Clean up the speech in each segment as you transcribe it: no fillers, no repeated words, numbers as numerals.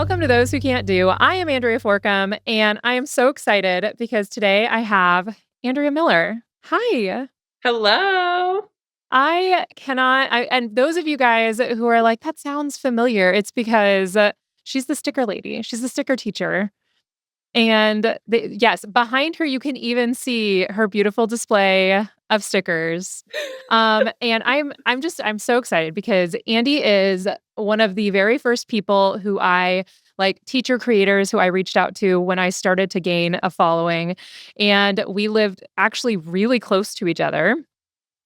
Welcome to Those Who Can't Do. I am Andrea Forcum, and I am so excited because today I have Andrea Miller. Hi. Hello. And those of you guys who are like, that sounds familiar, it's because she's the sticker lady. She's the sticker teacher. And yes, behind her, you can even see her beautiful display of stickers. And I'm so excited because Andy is one of the very first people who teacher creators who I reached out to when I started to gain a following. And we lived actually really close to each other.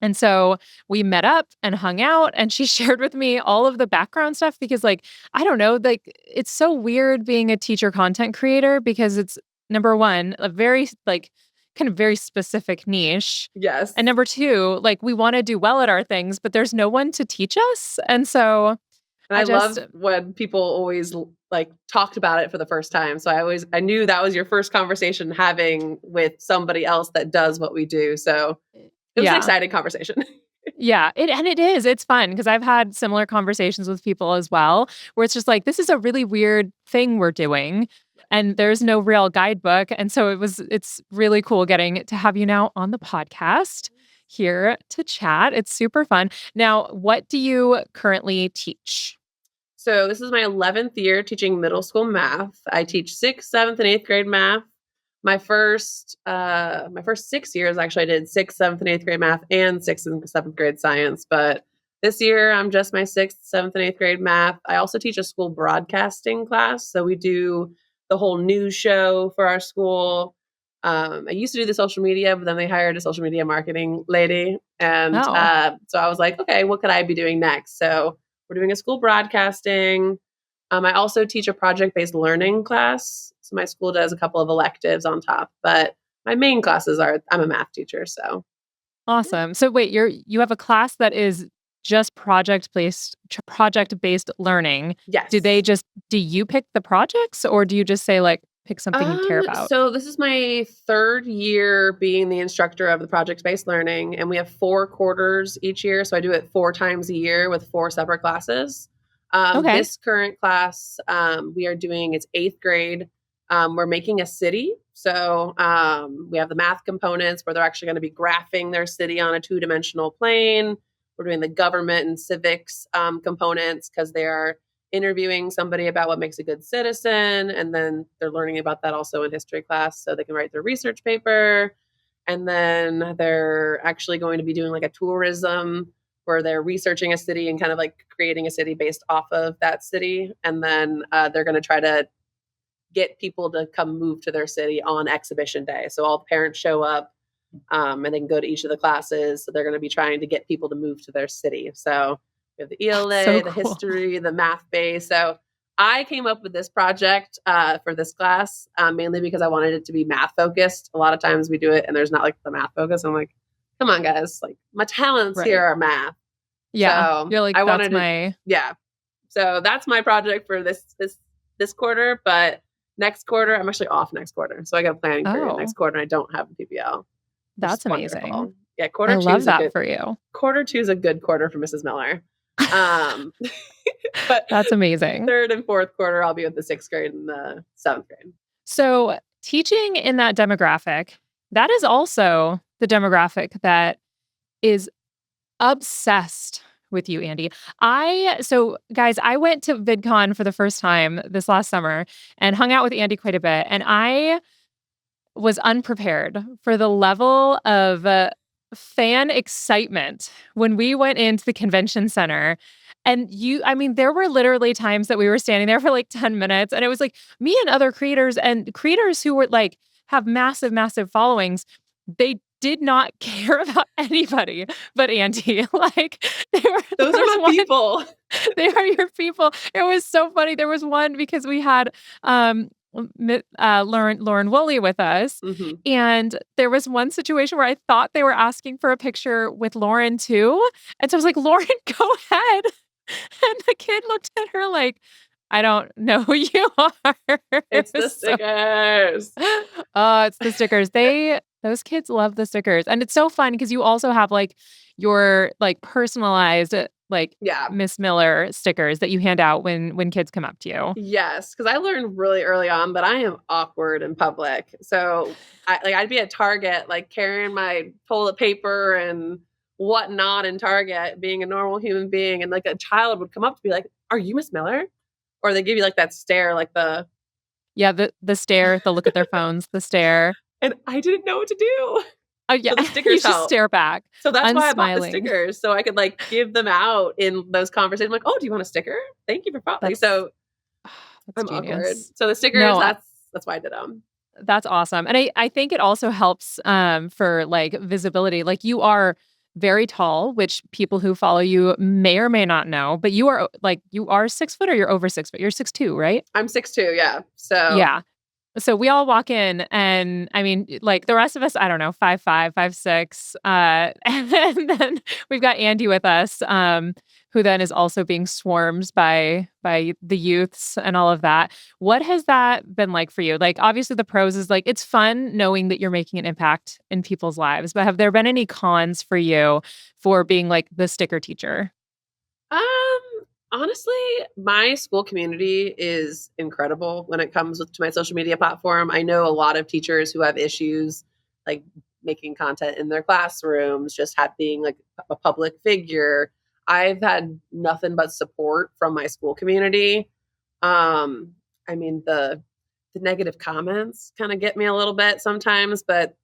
And so we met up and hung out, and she shared with me all of the background stuff because, I don't know, it's so weird being a teacher content creator because it's number one, a very, kind of very specific niche. Yes. And number two, we want to do well at our things, but there's no one to teach us. And so I love when people always talked about it for the first time. So I knew that was your first conversation having with somebody else that does what we do. So it was an exciting conversation. Yeah, it is. It's fun because I've had similar conversations with people as well, where it's just this is a really weird thing we're doing, and there's no real guidebook. And so it's really cool getting to have you now on the podcast here to chat. It's super fun. Now, what do you currently teach? So this is my 11th year teaching middle school math. I teach 6th, 7th, and 8th grade math. My first 6 years, actually, I did 6th, 7th, and 8th grade math and 6th and 7th grade science. But this year, I'm just my 6th, 7th, and 8th grade math. I also teach a school broadcasting class. So we do the whole news show for our school. I used to do the social media, but then they hired a social media marketing lady. And so I was like, okay, what could I be doing next? So we're doing a school broadcasting. I also teach a project-based learning class. So my school does a couple of electives on top, but my main classes I'm a math teacher. So awesome. So wait, you have a class that is just project-based learning. yes. Do you pick the projects, or do you just say pick something you care about? So this is my 3rd year being the instructor of the project-based learning, and we have 4 quarters each year. So I do it 4 times a year with 4 separate classes. Okay. This current class, we are doing, it's 8th grade. We're making a city. So we have the math components where they're actually going to be graphing their city on a 2-dimensional plane. We're doing the government and civics components because they are interviewing somebody about what makes a good citizen. And then they're learning about that also in history class so they can write their research paper. And then they're actually going to be doing a tourism where they're researching a city and kind of creating a city based off of that city. And then they're going to try to get people to come move to their city on exhibition day. So all the parents show up and they can go to each of the classes. So they're going to be trying to get people to move to their city. So we have the ELA, the history, the math base. So I came up with this project for this class mainly because I wanted it to be math focused. A lot of times we do it and there's not the math focus. I'm like, come on, guys, my talents here are math. Yeah. So you're yeah. So that's my project for this quarter. But next quarter, I'm actually off next quarter. So I got a planning period next quarter and I don't have a PBL. That's amazing. Wonderful. Yeah. Quarter I 2 love that for you. Quarter 2 is a good quarter for Mrs. Miller. But that's amazing. 3rd and 4th quarter, I'll be with the 6th grade and the 7th grade. So teaching in that demographic, that is also the demographic that is obsessed with you, Andy. Guys, I went to VidCon for the first time this last summer and hung out with Andy quite a bit. And I was unprepared for the level of fan excitement when we went into the convention center. And there were literally times that we were standing there for 10 minutes and it was me and other creators who were have massive, massive followings. They did not care about anybody but Andy. Those are my people. They are your people. It was so funny. There was one because we had Lauren Woolley with us. Mm-hmm. And there was one situation where I thought they were asking for a picture with Lauren too. And so I was like, Lauren, go ahead. And the kid looked at her I don't know who you are. It's the stickers. Oh, it's the stickers. Those kids love the stickers. And it's so fun because you also have your personalized like Yeah. Miss Miller stickers that you hand out when kids come up to you? Yes, because I learned really early on that I am awkward in public. So I'd be at Target, like carrying my toilet paper and whatnot in Target, being a normal human being, and like a child would come up to me like, "Are you Miss Miller?" Or they give you like that stare, like the, Yeah, the stare, the look at their phones, the stare. and I didn't know what to do. Oh, yeah. So the You stickers just help. stare back, So that's why I bought the unsmiling. stickers so I could like give them out in those conversations. I'm like, "Oh, do you want a sticker? Thank you for following." That's So that's I'm awkward. genius. So the stickers, No, that's why I did them. that's awesome. And I think it also helps for like visibility. Like you are very tall, which people who follow you may or may not know, but you are like you are 6 foot or you're over 6 foot. You're 6'2", right? I'm 6'2", yeah. So Yeah. So we all walk in and I mean, like the rest of us, I don't know, 5'5", 5'6". And then we've got Andy with us, who then is also being swarmed by the youths and all of that. What has that been like for you? Like obviously the pros is like it's fun knowing that you're making an impact in people's lives, but have there been any cons for you for being like the sticker teacher? Um, honestly, my school community is incredible when it comes to my social media platform. I know a lot of teachers who have issues like making content in their classrooms, just being like a public figure. I've had nothing but support from my school community. Um, I mean the negative comments kind of get me a little bit sometimes, but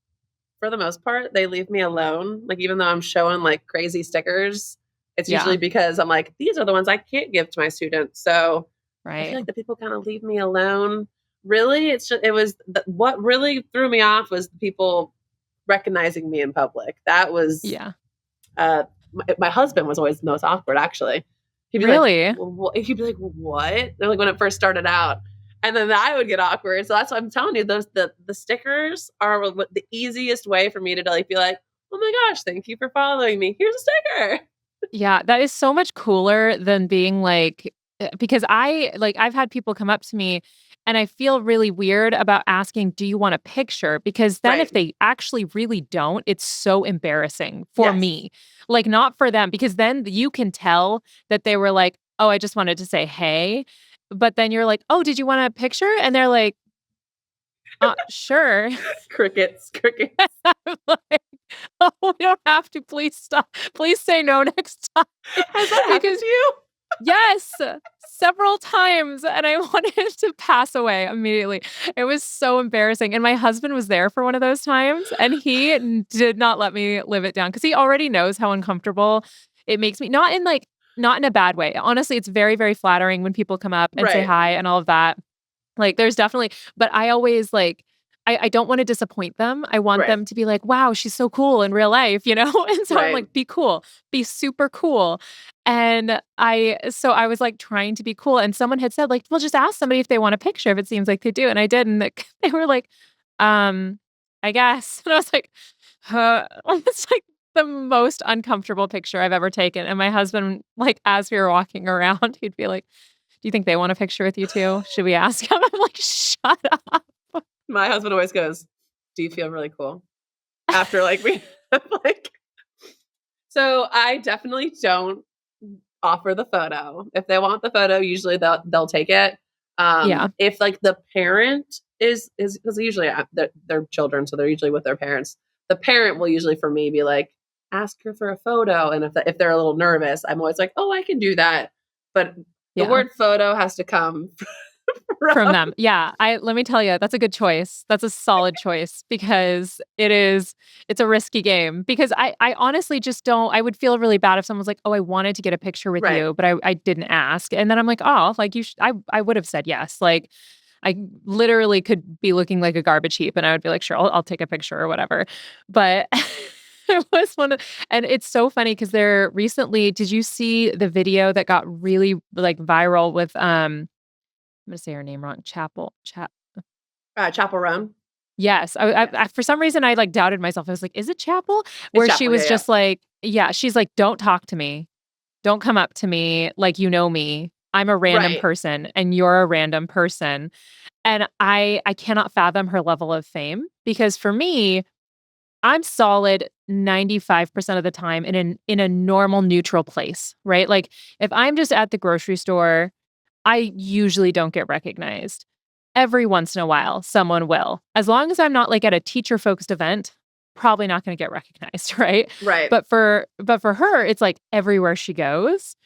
for the most part, they leave me alone. Like even though I'm showing like crazy stickers, it's usually Yeah, because I'm like, these are the ones I can't give to my students. So I feel right. like the people kind of leave me alone. Really, what really threw me off was the people recognizing me in public. That was Yeah. my husband was always the most awkward. Actually, he'd be like, Really? he'd be like, what? And like when it first started out, and then I would get awkward. So that's what I'm telling you. The stickers are the easiest way for me to like be like, oh my gosh, thank you for following me. Here's a sticker. Yeah, that is so much cooler than being like because I've had people come up to me and I feel really weird about asking, "Do you want a picture?" Because then if Right. they actually really don't, it's so embarrassing for Yes. me. Like not for them because then you can tell that they were like, "Oh, I just wanted to say hey." But then you're like, "Oh, did you want a picture?" And they're like, sure." Crickets. Crickets. I'm like, "Oh, we don't have to. Please stop. Please say no next time." Has that happened Because to you? yes, several times, and I wanted to pass away immediately. It was so embarrassing, and my husband was there for one of those times, and he did not let me live it down because he already knows how uncomfortable it makes me. Not in a bad way. Honestly, it's very, very flattering when people come up and say Right. hi and all of that. Like, there's definitely but I always, like I don't wanna disappoint them. I want Right. them to be like, "Wow, she's so cool in real life," you know? And so I'm Right. like, "Be cool. Be super cool." And I was, like, trying to be cool, and someone had said, like, "Well, just ask somebody if they want a picture if it seems like they do," and I did, and they were like, "Um, I guess." And I was like, "Huh." It's, like, the most uncomfortable picture I've ever taken, and my husband, like, as we were walking around, he'd be like, "Do you think they want a picture with you too? Should we ask him?" I'm like, "Shut up." My husband always goes, do you feel really cool? After like we like so I definitely don't offer the photo. If they want the photo, usually they'll take it. Yeah, If like the parent is because usually they're children, so they're usually with their parents. The parent will usually for me be like, ask her for a photo, and if they're a little nervous, I'm always like, oh, I can do that. But the yeah. word photo has to come from From them. Yeah, I let me tell you, that's a good choice. That's a solid choice because it's a risky game because I honestly just don't I would feel really bad if someone's like, "Oh, I wanted to get a picture with right, you, but I didn't ask." And then I'm like, "Oh, like you I would have said yes." Like I literally could be looking like a garbage heap and I would be like, "Sure, I'll take a picture or whatever." But it was one of and it's so funny because there recently did you see the video that got really like viral with I'm gonna say her name wrong. Chapel Roan. Yes, Yes, for some reason I like doubted myself. I was like, "Is it Chapel?" it's Where she Chapel. Yeah, was yeah, just like, yeah, she's like, "Don't talk to me. Don't come up to me like you know me. I'm a random right. person and you're a random person." And I cannot fathom her level of fame because for me, I'm solid 95% of the time in a normal neutral place, right? Like if I'm just at the grocery store, I usually don't get recognized. Every once in a while, someone will. As long as I'm not like at a teacher-focused event, probably not going to get recognized, right? Right. But for her, it's like everywhere she goes.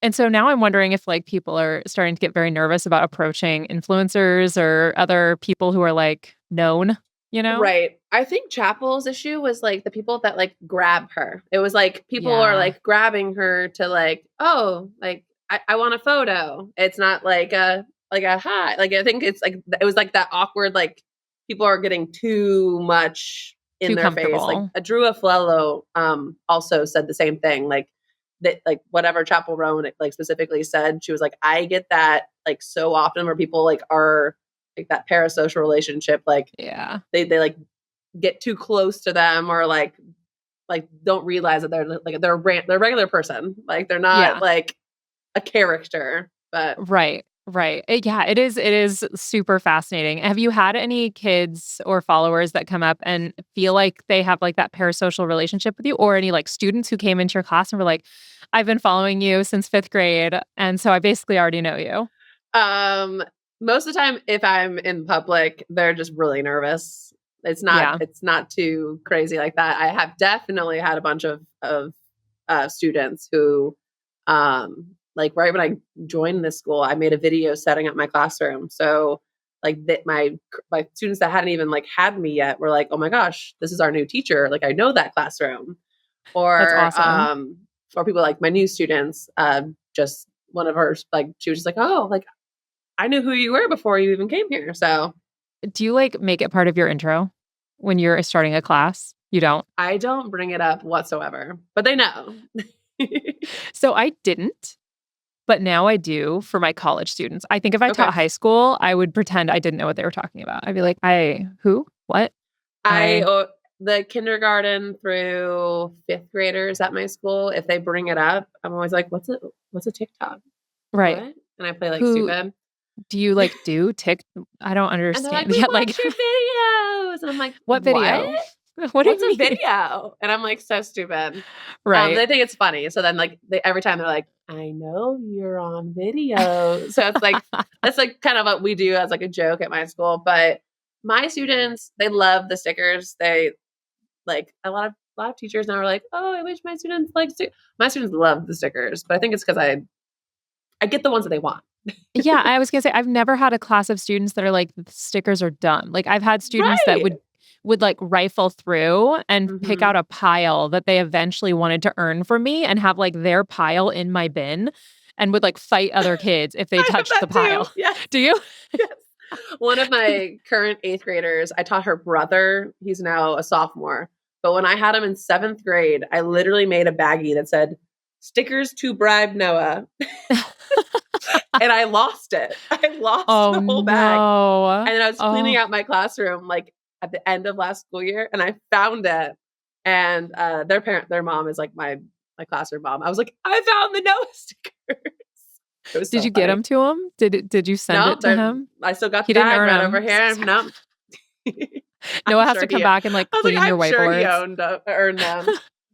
And so now I'm wondering if like people are starting to get very nervous about approaching influencers or other people who are like known, you know? Right. I think Chapel's issue was like the people that like grab her. It was like people are Yeah. like grabbing her to like, oh, like I want a photo. It's not like a hi. Like I think it's like it was like that awkward like people are getting too much in Too their face. Like comfortable. Drew Aflello also said the same thing. Like that like whatever Chapel Roan like specifically said, she was like, I get that like so often where people like are like that parasocial relationship, like Yeah. they like get too close to them or like don't realize that they're like they're a regular person. Like they're not Yeah. like a character. But Right. Right. Yeah, it is super fascinating. Have you had any kids or followers that come up and feel like they have like that parasocial relationship with you or any like students who came into your class and were like, I've been following you since 5th grade and so I basically already know you. um most of the time if I'm in public, they're just really nervous. Yeah. It's not too crazy like that. I have definitely had a bunch of students who like right when I joined this school, I made a video setting up my classroom. So like that my students that hadn't even like had me yet were like, oh my gosh, this is our new teacher. Like I know that classroom. That's awesome. Or people like my new students, just one of hers, like she was just like, oh, like I knew who you were before you even came here. So Do you like make it part of your intro when you're starting a class? You don't? I don't bring it up whatsoever, but they know. So I didn't, but now I do for my college students. I think if I Okay. taught high school, I would pretend I didn't know what they were talking about. I'd be like, I who? What? I I the kindergarten through fifth graders at my school, if they bring it up, I'm always like, what's a TikTok? right. What? And I play like Who stupid. do you like do tick I don't And they're like, understand. we Yeah, like watch your videos. And I'm like, what what? video? What do What's you a mean? video? And I'm like, so stupid. Right. They think it's funny. So then like every time they're like, I know you're on video. So it's like that's like kind of what we do as like a joke at my school. But my students, they love the stickers. They like a lot of teachers now are like, oh, I wish my students like my students love the stickers, but I think it's because I get the ones that they want. Yeah, I was gonna say I've never had a class of students that are like "The stickers are dumb. Like I've had students that Right. would like rifle through and pick Hmm. out a pile that they eventually wanted to earn from me and have like their pile in my bin and would like fight other kids if they I have touched the that too. pile. Yes. Do you? Yes. One of my current eighth graders, I taught her brother. He's now a sophomore. But when I had him in seventh grade, I literally made a baggie that said, stickers to bribe Noah. And I lost it. I lost Oh the whole bag. no. And then I was cleaning Oh, out my classroom like at the end of last school year and I found it. And their mom is like my classroom mom. I was like, I found the Noah stickers. It was did so you get funny. him to him? Did you send No, it to him? I still got He the didn't bag earn right over them. here. No, Noah I'm has sure to come he. I back and like was like, clean your I'm sure he whiteboards. earned them.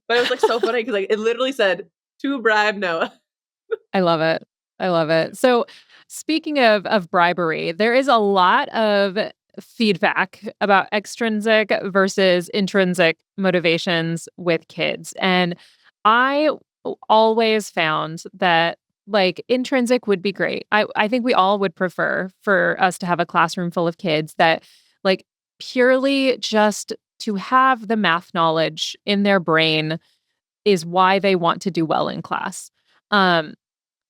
But it was like so funny because like it literally said to bribe Noah. I love it. I love it. So, speaking of bribery, there is a lot of feedback about extrinsic versus intrinsic motivations with kids. And I always found that like intrinsic would be great. I think we all would prefer for us to have a classroom full of kids that like purely just to have the math knowledge in their brain is why they want to do well in class. Um,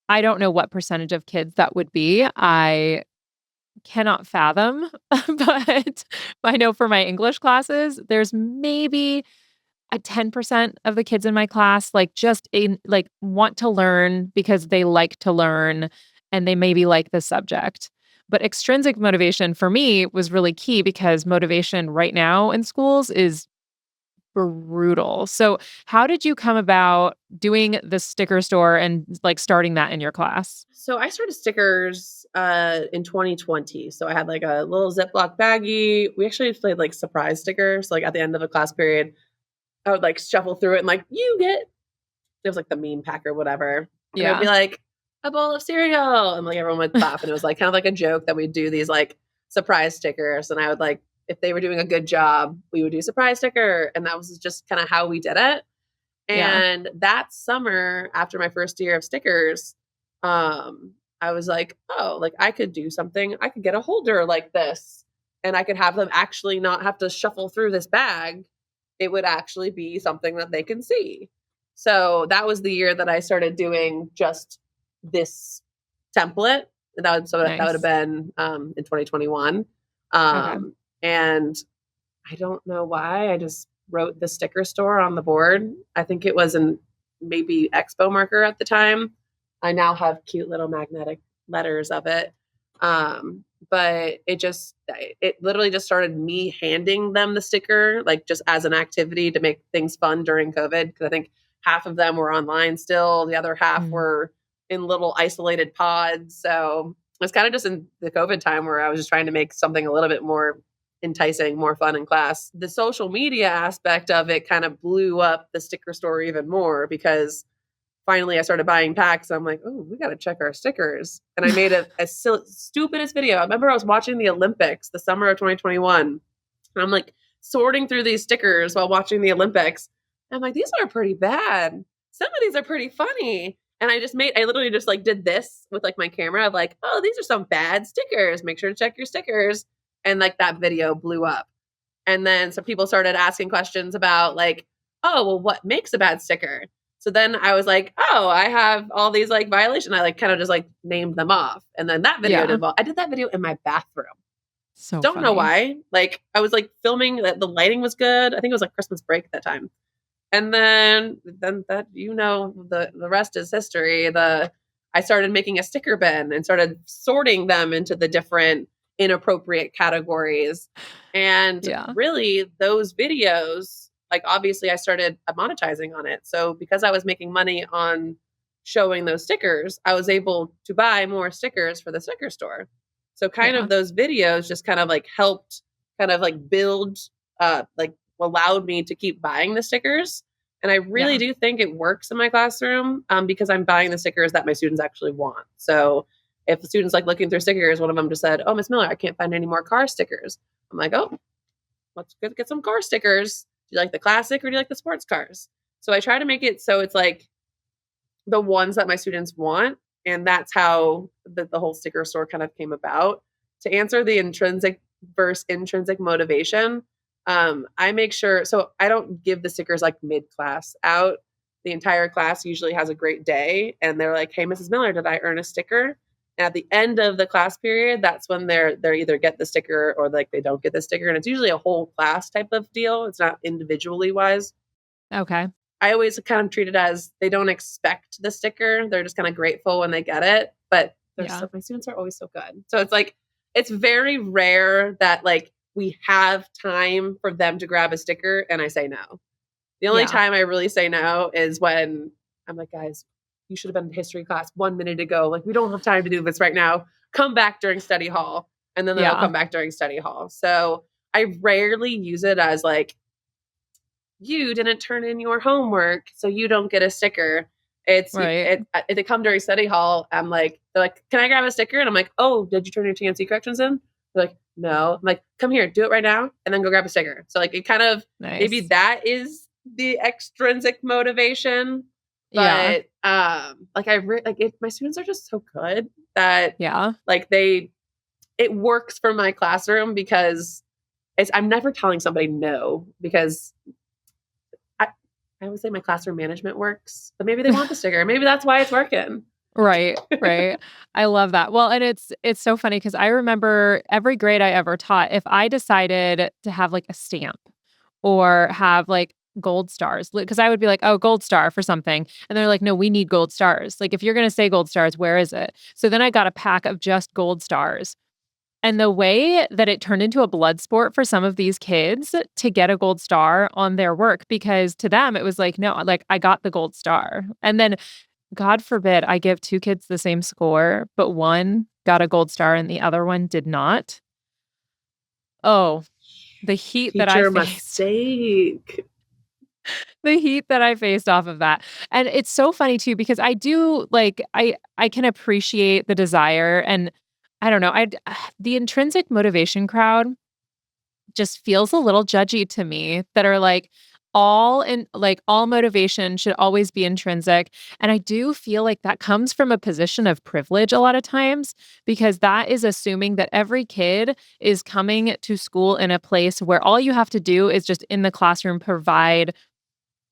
I don't know what percentage of kids that would be. I cannot fathom, but I know for my English classes, there's maybe a 10% of the kids in my class like just in like want to learn because they like to learn and they maybe like the subject. But extrinsic motivation for me was really key because motivation right now in schools is brutal. So, how did you come about doing the sticker store and like starting that in your class? So I started stickers in 2020. So I had like a little Ziploc baggie. We actually played like surprise stickers. Like at the end of a class period, I would like shuffle through it and like, you get, it was like the meme pack or whatever. And it would be Yeah. like, a bowl of cereal. And like everyone would clap. And it was like kind of like a joke that we'd do these like surprise stickers. And I would like, if they were doing a good job, we would do surprise sticker. And that was just kind of how we did it. Yeah. And that summer, after my first year of stickers, I was like, oh, like I could do something. I could get a holder like this, and I could have them actually not have to shuffle through this bag. It would actually be something that they can see. So that was the year that I started doing just this template. That would have Nice. been in 2021. Okay. And I don't know why. I just wrote the sticker store on the board. I think it was in maybe Expo marker at the time. I now have cute little magnetic letters of it. But it literally just started me handing them the sticker, like just as an activity to make things fun during COVID. Because I think half of them were online still, the other half Mm. were in little isolated pods. So it was kind of just in the COVID time where I was just trying to make something a little bit more enticing, more fun in class. The social media aspect of it kind of blew up the sticker store even more because finally I started buying packs. I'm like, oh, we got to check our stickers. And I made a stupidest video. I remember I was watching the Olympics the summer of 2021. And I'm like sorting through these stickers while watching the Olympics. And I'm like, these are pretty bad. Some of these are pretty funny. And I literally just like did this with like my camera of like, oh, these are some bad stickers. Make sure to check your stickers. And like that video blew up. And then some people started asking questions about like, oh, well, what makes a bad sticker? So then I was like, oh, I have all these like violations. I like kind of just like named them off. And then that video Yeah. did well. I did that video in my bathroom. So Don't know funny. why. Like I was like filming that the lighting was good. I think it was like Christmas break at that time. And then that the rest is history. I started making a sticker bin and started sorting them into the different inappropriate categories. And Yeah. really those videos, like obviously I started monetizing on it. So because I was making money on showing those stickers, I was able to buy more stickers for the sticker store. So kind Yeah. of those videos just kind of like helped kind of like build like allowed me to keep buying the stickers. And I really Yeah. do think it works in my classroom because I'm buying the stickers that my students actually want. So if the students like looking through stickers, one of them just said, oh, Miss Miller, I can't find any more car stickers. I'm like, oh, let's get some car stickers. Do you like the classic or do you like the sports cars? So I try to make it so it's like the ones that my students want. And that's how the whole sticker store kind of came about. To answer the intrinsic versus intrinsic motivation, I make sure, so I don't give the stickers like mid class out. The entire class usually has a great day and they're like, hey, Mrs. Miller, did I earn a sticker? And at the end of the class period, that's when they're either get the sticker or like they don't get the sticker. And it's usually a whole class type of deal. It's not individually wise. Okay. I always kind of treat it as they don't expect the sticker. They're just kind of grateful when they get it. But Yeah. my students are always so good. So it's like, it's very rare that like we have time for them to grab a sticker and I say no. The only Yeah. time I really say no is when I'm like, guys, you should have been in history class 1 minute ago. Like, we don't have time to do this right now. Come back during study hall. And then they'll Yeah. come back during study hall. So I rarely use it as like, you didn't turn in your homework, so you don't get a sticker. Right. If they come during study hall, they're like, can I grab a sticker? And I'm like, oh, did you turn your TNC corrections in? They're like, no. I'm like, come here, do it right now, and then go grab a sticker. So like, it kind of maybe Nice. that is the extrinsic motivation, Yeah. but my students are just so good that Yeah. like it works for my classroom because I'm never telling somebody no because I would say my classroom management works, but maybe they want the sticker. Maybe that's why it's working. Right, right. I love that. Well, and it's so funny because I remember every grade I ever taught, if I decided to have like a stamp or have like gold stars, because I would be like, oh, gold star for something. And they're like, no, we need gold stars. Like, if you're going to say gold stars, where is it? So then I got a pack of just gold stars. And the way that it turned into a blood sport for some of these kids to get a gold star on their work, because to them, it was like, no, like I got the gold star. And then God forbid I give 2 kids the same score, but one got a gold star and the other one did not. Oh, the heat that I Teacher faced. mistake. The heat that I faced off of that. And it's so funny too because I do like I can appreciate the desire and I don't know, the intrinsic motivation crowd just feels a little judgy to me that are like all motivation should always be intrinsic. And I do feel like that comes from a position of privilege a lot of times because that is assuming that every kid is coming to school in a place where all you have to do is just in the classroom provide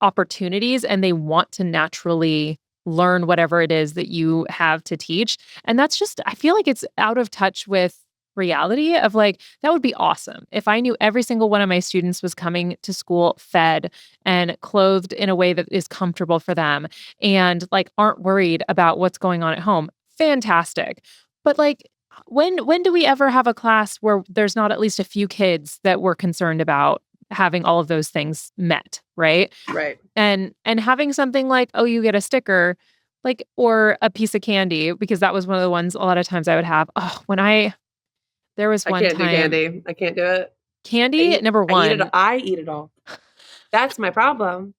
opportunities and they want to naturally learn whatever it is that you have to teach. And that's just, I feel like it's out of touch with reality of like, that would be awesome if I knew every single one of my students was coming to school fed and clothed in a way that is comfortable for them and like aren't worried about what's going on at home. Fantastic. But like, when do we ever have a class where there's not at least a few kids that we're concerned about having all of those things met, right? Right. And having something like, oh, you get a sticker, like or a piece of candy, because that was one of the ones a lot of times I would have. Oh, there was I one can't do time candy. I can't do it. candy, number I eat it. one. I eat it all. That's my problem.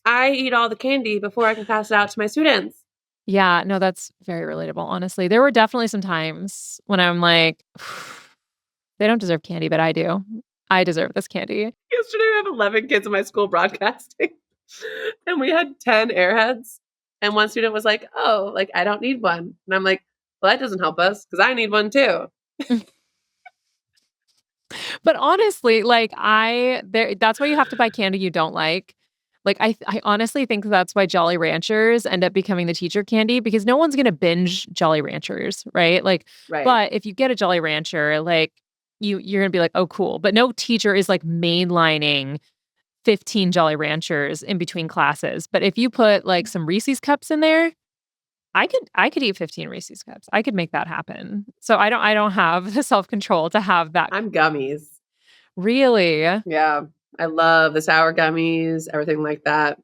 I eat all the candy before I can pass it out to my students. Yeah, no, that's very relatable, honestly. There were definitely some times when I'm like, they don't deserve candy, but I do. I deserve this candy. Yesterday, we have 11 kids in my school broadcasting, and we had 10 airheads. And one student was like, "Oh, like I don't need one," and I'm like, "Well, that doesn't help us because I need one too." But honestly, like that's why you have to buy candy you don't like. Like I honestly think that's why Jolly Ranchers end up becoming the teacher candy because no one's going to binge Jolly Ranchers, right? Like Right. but if you get a Jolly Rancher, like you're going to be like, "Oh, cool." But no teacher is like mainlining 15 Jolly Ranchers in between classes. But if you put like some Reese's cups in there, I could eat 15 Reese's cups. I could make that happen. So I don't have the self-control to have that. I'm gummies. Really? Yeah, I love the sour gummies, everything like that.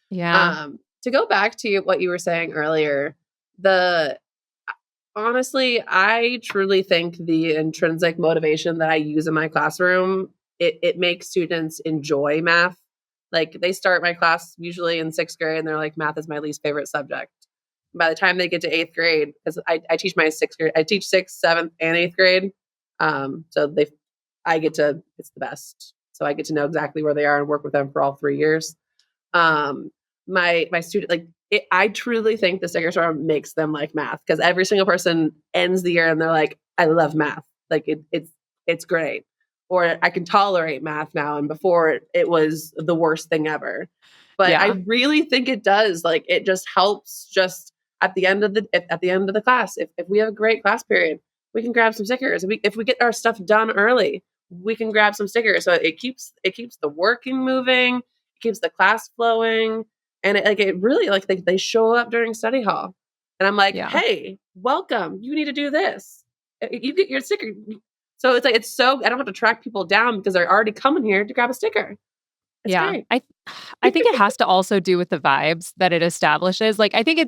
Yeah. To go back to what you were saying earlier, the honestly, I truly think the intrinsic motivation that I use in my classroom, it makes students enjoy math. Like they start my class usually in 6th grade and they're like, math is my least favorite subject. By the time they get to 8th grade, because I teach my 6th grade, I teach 6th, 7th, and 8th grade. So I get to, it's the best. So I get to know exactly where they are and work with them for all 3 years. My student like I truly think the sticker storm makes them like math because every single person ends the year and they're like, I love math. Like it's great. Or I can tolerate math now. And before it was the worst thing ever. But I Yeah. really think it does. Like it just helps just at the end of the class. If we have a great class period, we can grab some stickers. If we get our stuff done early, we can grab some stickers. So it keeps the working moving, it keeps the class flowing. And it really like they show up during study hall. And I'm like, Yeah. hey, welcome. You need to do this. You get your sticker. So it's like, it's so, I don't have to track people down because they're already coming here to grab a sticker. It's Yeah. great. I think it has to also do with the vibes that it establishes. Like I think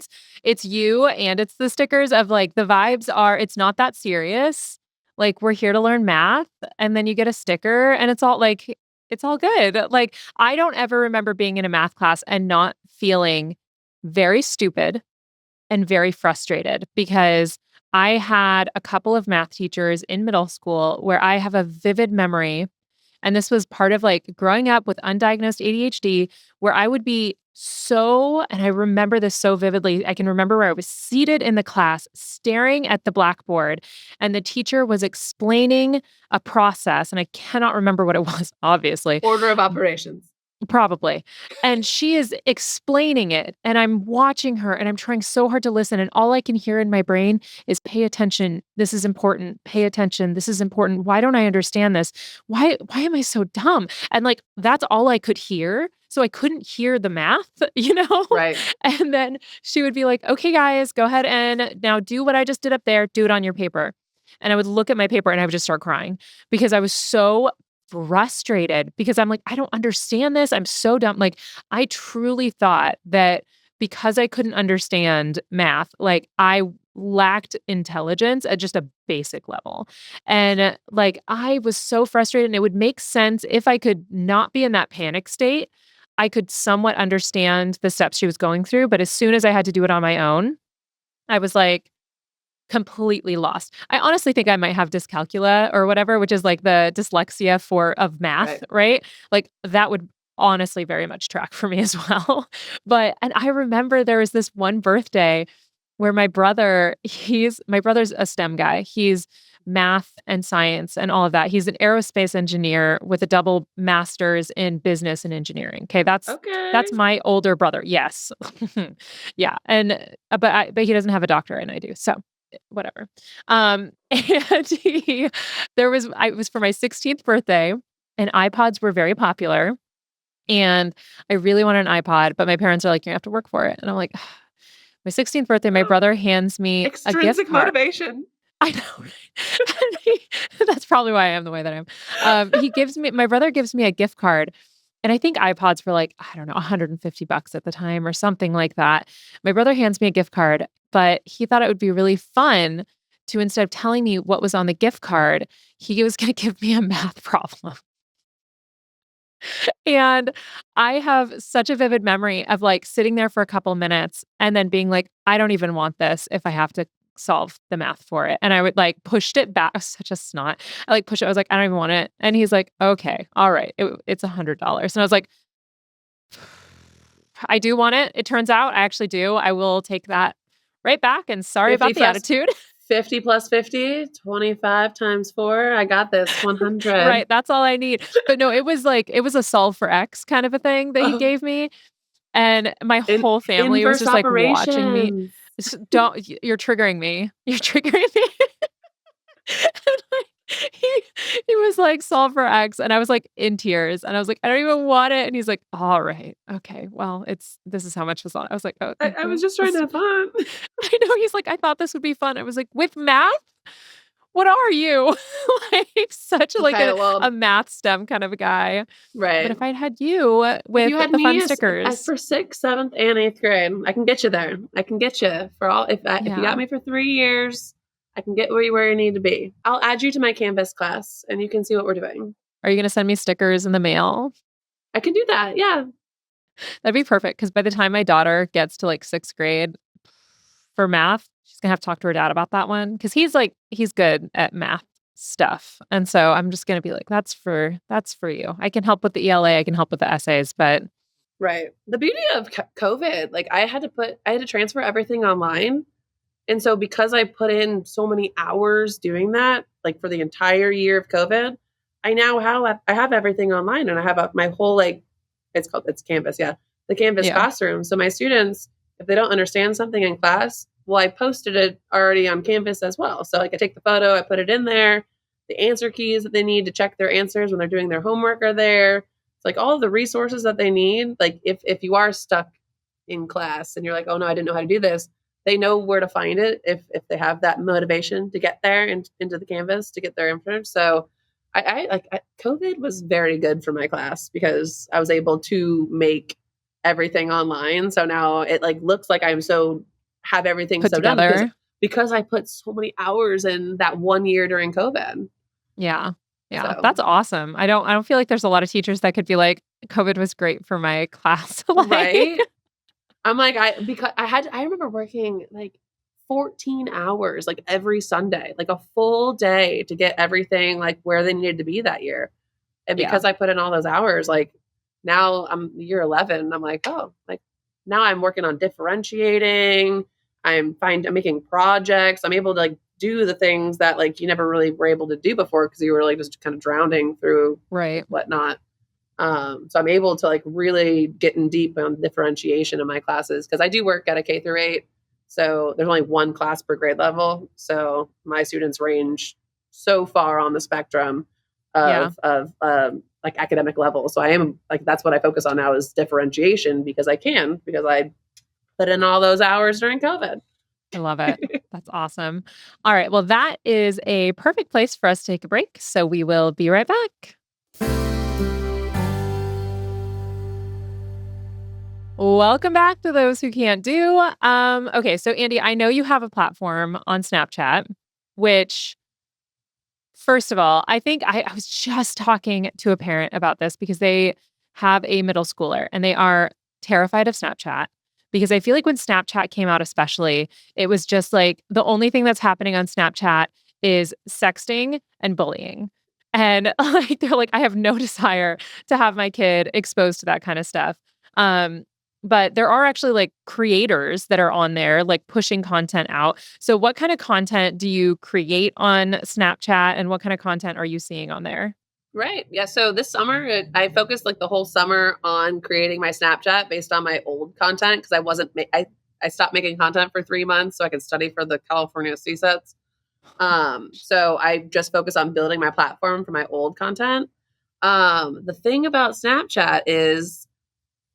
it's you and it's the stickers of like the vibes are it's not that serious. Like we're here to learn math and then you get a sticker and it's all good. Like I don't ever remember being in a math class and not feeling very stupid and very frustrated because I had a couple of math teachers in middle school where I have a vivid memory and this was part of like growing up with undiagnosed ADHD, where I would be and I remember this so vividly. I can remember where I was seated in the class staring at the blackboard, and the teacher was explaining a process. And I cannot remember what it was, obviously. Order of operations. Probably. And she is explaining it, and I'm watching her, and I'm trying so hard to listen, and all I can hear in my brain is, "Pay attention. This is important. Pay attention. This is important. Why don't I understand this? Why am I so dumb?" And, like, that's all I could hear, so I couldn't hear the math, you know? Right. And then she would be like, "Okay, guys, go ahead and now do what I just did up there. Do it on your paper." And I would look at my paper, and I would just start crying because I was so frustrated because I'm like, I don't understand this. I'm so dumb. Like, I truly thought that because I couldn't understand math, like I lacked intelligence at just a basic level. And like I was so frustrated and it would make sense if I could not be in that panic state I could somewhat understand the steps she was going through, but as soon as I had to do it on my own, I was like completely lost. I honestly think I might have dyscalculia or whatever, which is like the dyslexia of math, Right. right? Like that would honestly very much track for me as well. And I remember there was this one birthday where my brother's a STEM guy. He's math and science and all of that. He's an aerospace engineer with a double master's in business and engineering. Okay, that's Okay. my older brother. Yes. Yeah. But he doesn't have a doctorate and I do. So whatever. And it was for my 16th birthday and iPods were very popular and I really wanted an iPod, but my parents are like, you have to work for it. And I'm like, my 16th birthday, my brother hands me a gift Extrinsic card. motivation. I know, right? And that's probably why I am the way that I am. My brother gives me a gift card, and I think iPods were like, I don't know, $150 at the time or something like that. My brother hands me a gift card, but he thought it would be really fun to instead of telling me what was on the gift card, he was going to give me a math problem. And I have such a vivid memory of, like, sitting there for a couple minutes and then being like, "I don't even want this if I have to solve the math for it." And I would, like, pushed it back such a snot. I, like, pushed it I was like, "I don't even want it." And he's like, "Okay, all right. It's $100." And I was like, "I do want it. It turns out I actually do. I will take that right back, and sorry 50 about the plus attitude." 50 plus 50, 25 times 4. I got this 100. Right, that's all I need. But no, it was a solve for X kind of a thing that he Oh, gave me. And my in whole family was inverse just, like, watching me. operations. Don't you're triggering me. You're triggering me. And, like, he was like, "Solve for X," and I was, like, in tears, and I was like, "I don't even want it," and he's like, "Alright, okay, well, this is how much was on it." I was like, "Oh, thank I was you." just trying to have fun. I know, he's like, "I thought this would be fun." I was like, "With math? What are you?" Like, such, like, Okay, a well, math STEM kind of a guy. But right. if I'd had you If with you had the fun me as stickers. for 6th, 7th, and 8th grade, I can get you there. I can get you for all if you got Yeah. me for 3 years, I can get where you need to be. I'll add you to my Canvas class, and you can see what we're doing. Are you gonna send me stickers in the mail? I can do that, yeah. That'd be perfect because by the time my daughter gets to, like, 6th grade for math, she's gonna have to talk to her dad about that one because he's good at math stuff, and so I'm just gonna be like, that's for you. I can help with the ELA, I can help with the essays, but Right. The beauty of COVID, like, I had to transfer everything online, and so because I put in so many hours doing that, like, for the entire year of COVID, I have everything online, and I have, my whole, like it's Canvas, yeah, the Canvas yeah, classroom, so my students, if they don't understand something in class, well, I posted it already on Canvas as well, so, like, I take the photo, I put it in there, the answer keys that they need to check their answers when they're doing their homework are there. It's like all of the resources that they need, like, if you are stuck in class and you're like, "Oh, no, I didn't know how to do this," they know where to find it if they have that motivation to get there and into the Canvas to get their info. So COVID was very good for my class because I was able to make everything online. So now it, like, looks like have everything put so done because together. I put so many hours in that 1 year during COVID. Yeah. Yeah, So that's awesome. I don't feel like there's a lot of teachers that could be like, "COVID was great for my class." Like right. I'm like, I remember working like 14 hours like every Sunday, like a full day to get everything like where they needed to be that year. And yeah, because I put in all those hours, like now I'm year 11, I'm like, oh, like now I'm working on differentiating. I'm making projects. I'm able to like do the things that like you never really were able to do before because you were like just kind of drowning through right. whatnot. So I'm able to like really get in deep on differentiation in my classes because I do work at a K through 8. So there's only one class per grade level. So my students range so far on the spectrum Yeah, of like academic level. So I am like, that's what I focus on now is differentiation because I put in all those hours during COVID. I love it. That's awesome. All right, well, that is a perfect place for us to take a break, so we will be right back. Welcome back to Those Who Can't Do. Okay, so Andy, I know you have a platform on Snapchat, which first of all, I think I was just talking to a parent about this because they have a middle schooler and they are terrified of Snapchat because I feel like when Snapchat came out, especially, it was just like the only thing that's happening on Snapchat is sexting and bullying. And like they're like, I have no desire to have my kid exposed to that kind of stuff. Um, but there are actually like creators that are on there, like pushing content out. So, what kind of content do you create on Snapchat and what kind of content are you seeing on there? Right. Yeah. So this summer, I focused like the whole summer on creating my Snapchat based on my old content because I wasn't, I stopped making content for 3 months so I could study for the California CSETs. So I just focus on building my platform for my old content. The thing about Snapchat is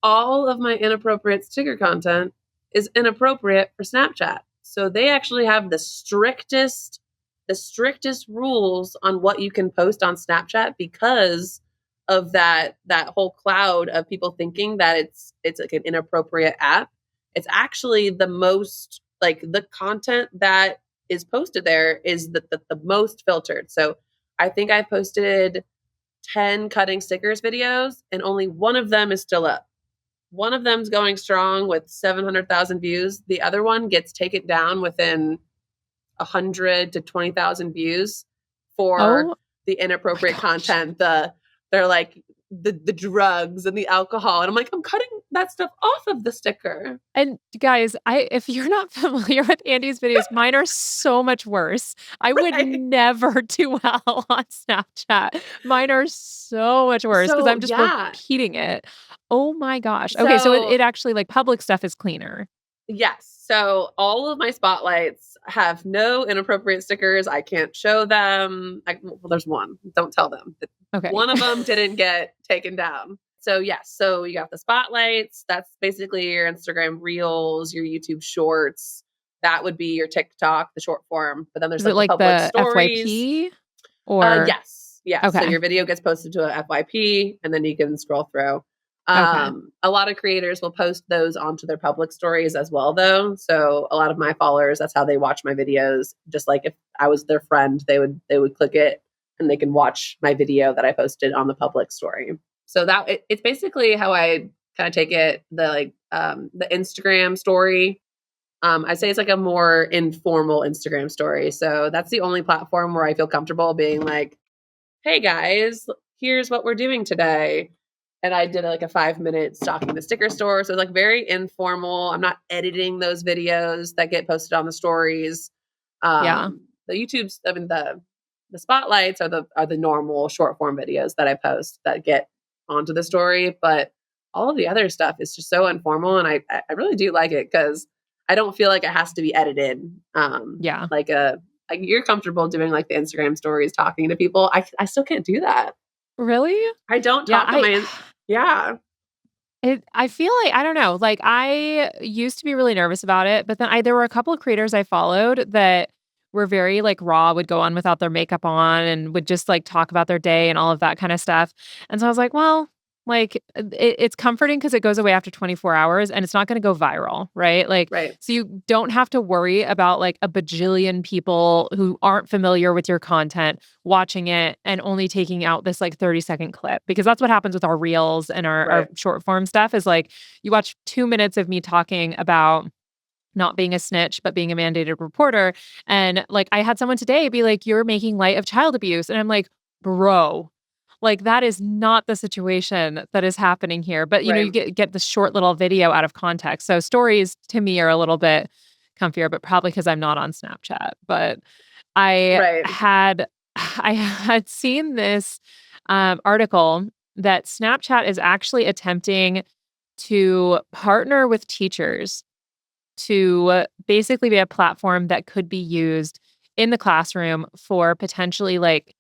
all of my inappropriate sticker content is inappropriate for Snapchat. So they actually have the strictest rules on what you can post on Snapchat because of that whole cloud of people thinking that it's like an inappropriate app. It's actually the most like the content that is posted there is the most filtered. So I think I posted 10 cutting stickers videos and only one of them is still up. One of them's going strong with 700,000 views. The other one gets taken down within 100 to 20,000 views for Oh the my inappropriate gosh. content. They're like the drugs and the alcohol, and I'm like, I'm cutting that stuff off of the sticker. And guys, I if you're not familiar with Andy's videos, mine are so much worse. I would Right. never do well on Snapchat. Mine are so much worse because So I'm just yeah. repeating it. Oh my gosh. Okay, so it, So it actually like public stuff is cleaner. yes. So all of my spotlights have no inappropriate stickers. I can't show them. Well, there's one. Don't tell them. Okay. One of them didn't get taken down. So yes. So you got the spotlights. That's basically your Instagram Reels, your YouTube Shorts. That would be your TikTok, the short form. But then there's Is it like the like public the stories. FYP or Yes. Yes. So okay. your video gets posted to a FYP and then you can scroll through. Okay. A lot of creators will post those onto their public stories as well, though. So a lot of my followers, that's how they watch my videos. Just like if I was their friend, they would click it and they can watch my video that I posted on the public story. So it's basically how I kind of take it the Instagram story. I say it's like a more informal Instagram story. So that's the only platform where I feel comfortable being like, hey guys, here's what we're doing today. And I did like a 5 minute stocking the sticker store. So it's like very informal. I'm not editing those videos that get posted on the stories. Yeah. The YouTube's, I mean, the spotlights are the normal short form videos that I post that get onto the story. But all of the other stuff is just so informal. And I really do like it because I don't feel like it has to be edited. Yeah. Like you're comfortable doing like the Instagram stories, talking to people. I still can't do that. Really? I don't Yeah, talk on my, yeah, I feel like I don't know, like, I used to be really nervous about it, but then there were a couple of creators I followed that were very, like, raw, would go on without their makeup on and would just, like, talk about their day and all of that kinda stuff, and so I was like, "Well," like, it's comforting because it goes away after 24 hours and it's not gonna go viral, right? Like, right, so you don't have to worry about, like, a bajillion people who aren't familiar with your content watching it and only taking out this, like, 30-second clip because that's what happens with our reels and our right, short form stuff is, like, you watch 2 minutes of me talking about not being a snitch, but being a mandated reporter, and, like, I had someone today be like, "You're making light of child abuse," and I'm like, "Bro, like, that is not the situation that is happening here," but, you know, you right, get this short little video out of context, so stories to me are a little bit comfier, but probably because 'cause I'm not on Snapchat, but I right, had I had seen this, article that Snapchat is actually attempting to partner with teachers to basically be a platform that could be used in the classroom for potentially, like,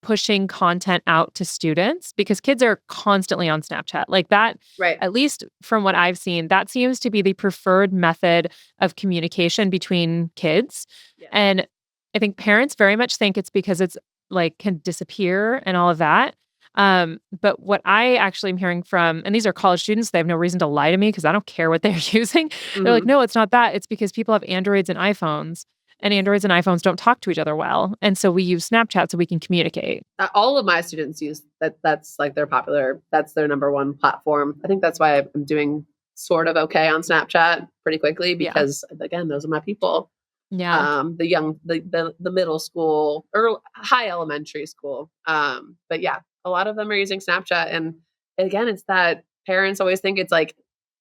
pushing content out to students because kids are constantly on Snapchat. Like that, right. at least from what I've seen, that seems to be the preferred method of communication between kids. Yes, And I think parents very much think it's because it's like can disappear and all of that. But what I actually am hearing from, and these are college students, they have no reason to lie to me because I don't care what they're using. They're like, hmm no, it's not that. It's because people have Androids and iPhones and Androids and iPhones don't talk to each other well. And so we use Snapchat so we can communicate. All of my students use that. That's like that's their number one platform. I think that's why I'm doing sort of okay on Snapchat pretty quickly Yeah. because again, those are my people. Yeah. The middle school or high elementary school. But yeah, a lot of them are using Snapchat. And again, it's that parents always think it's like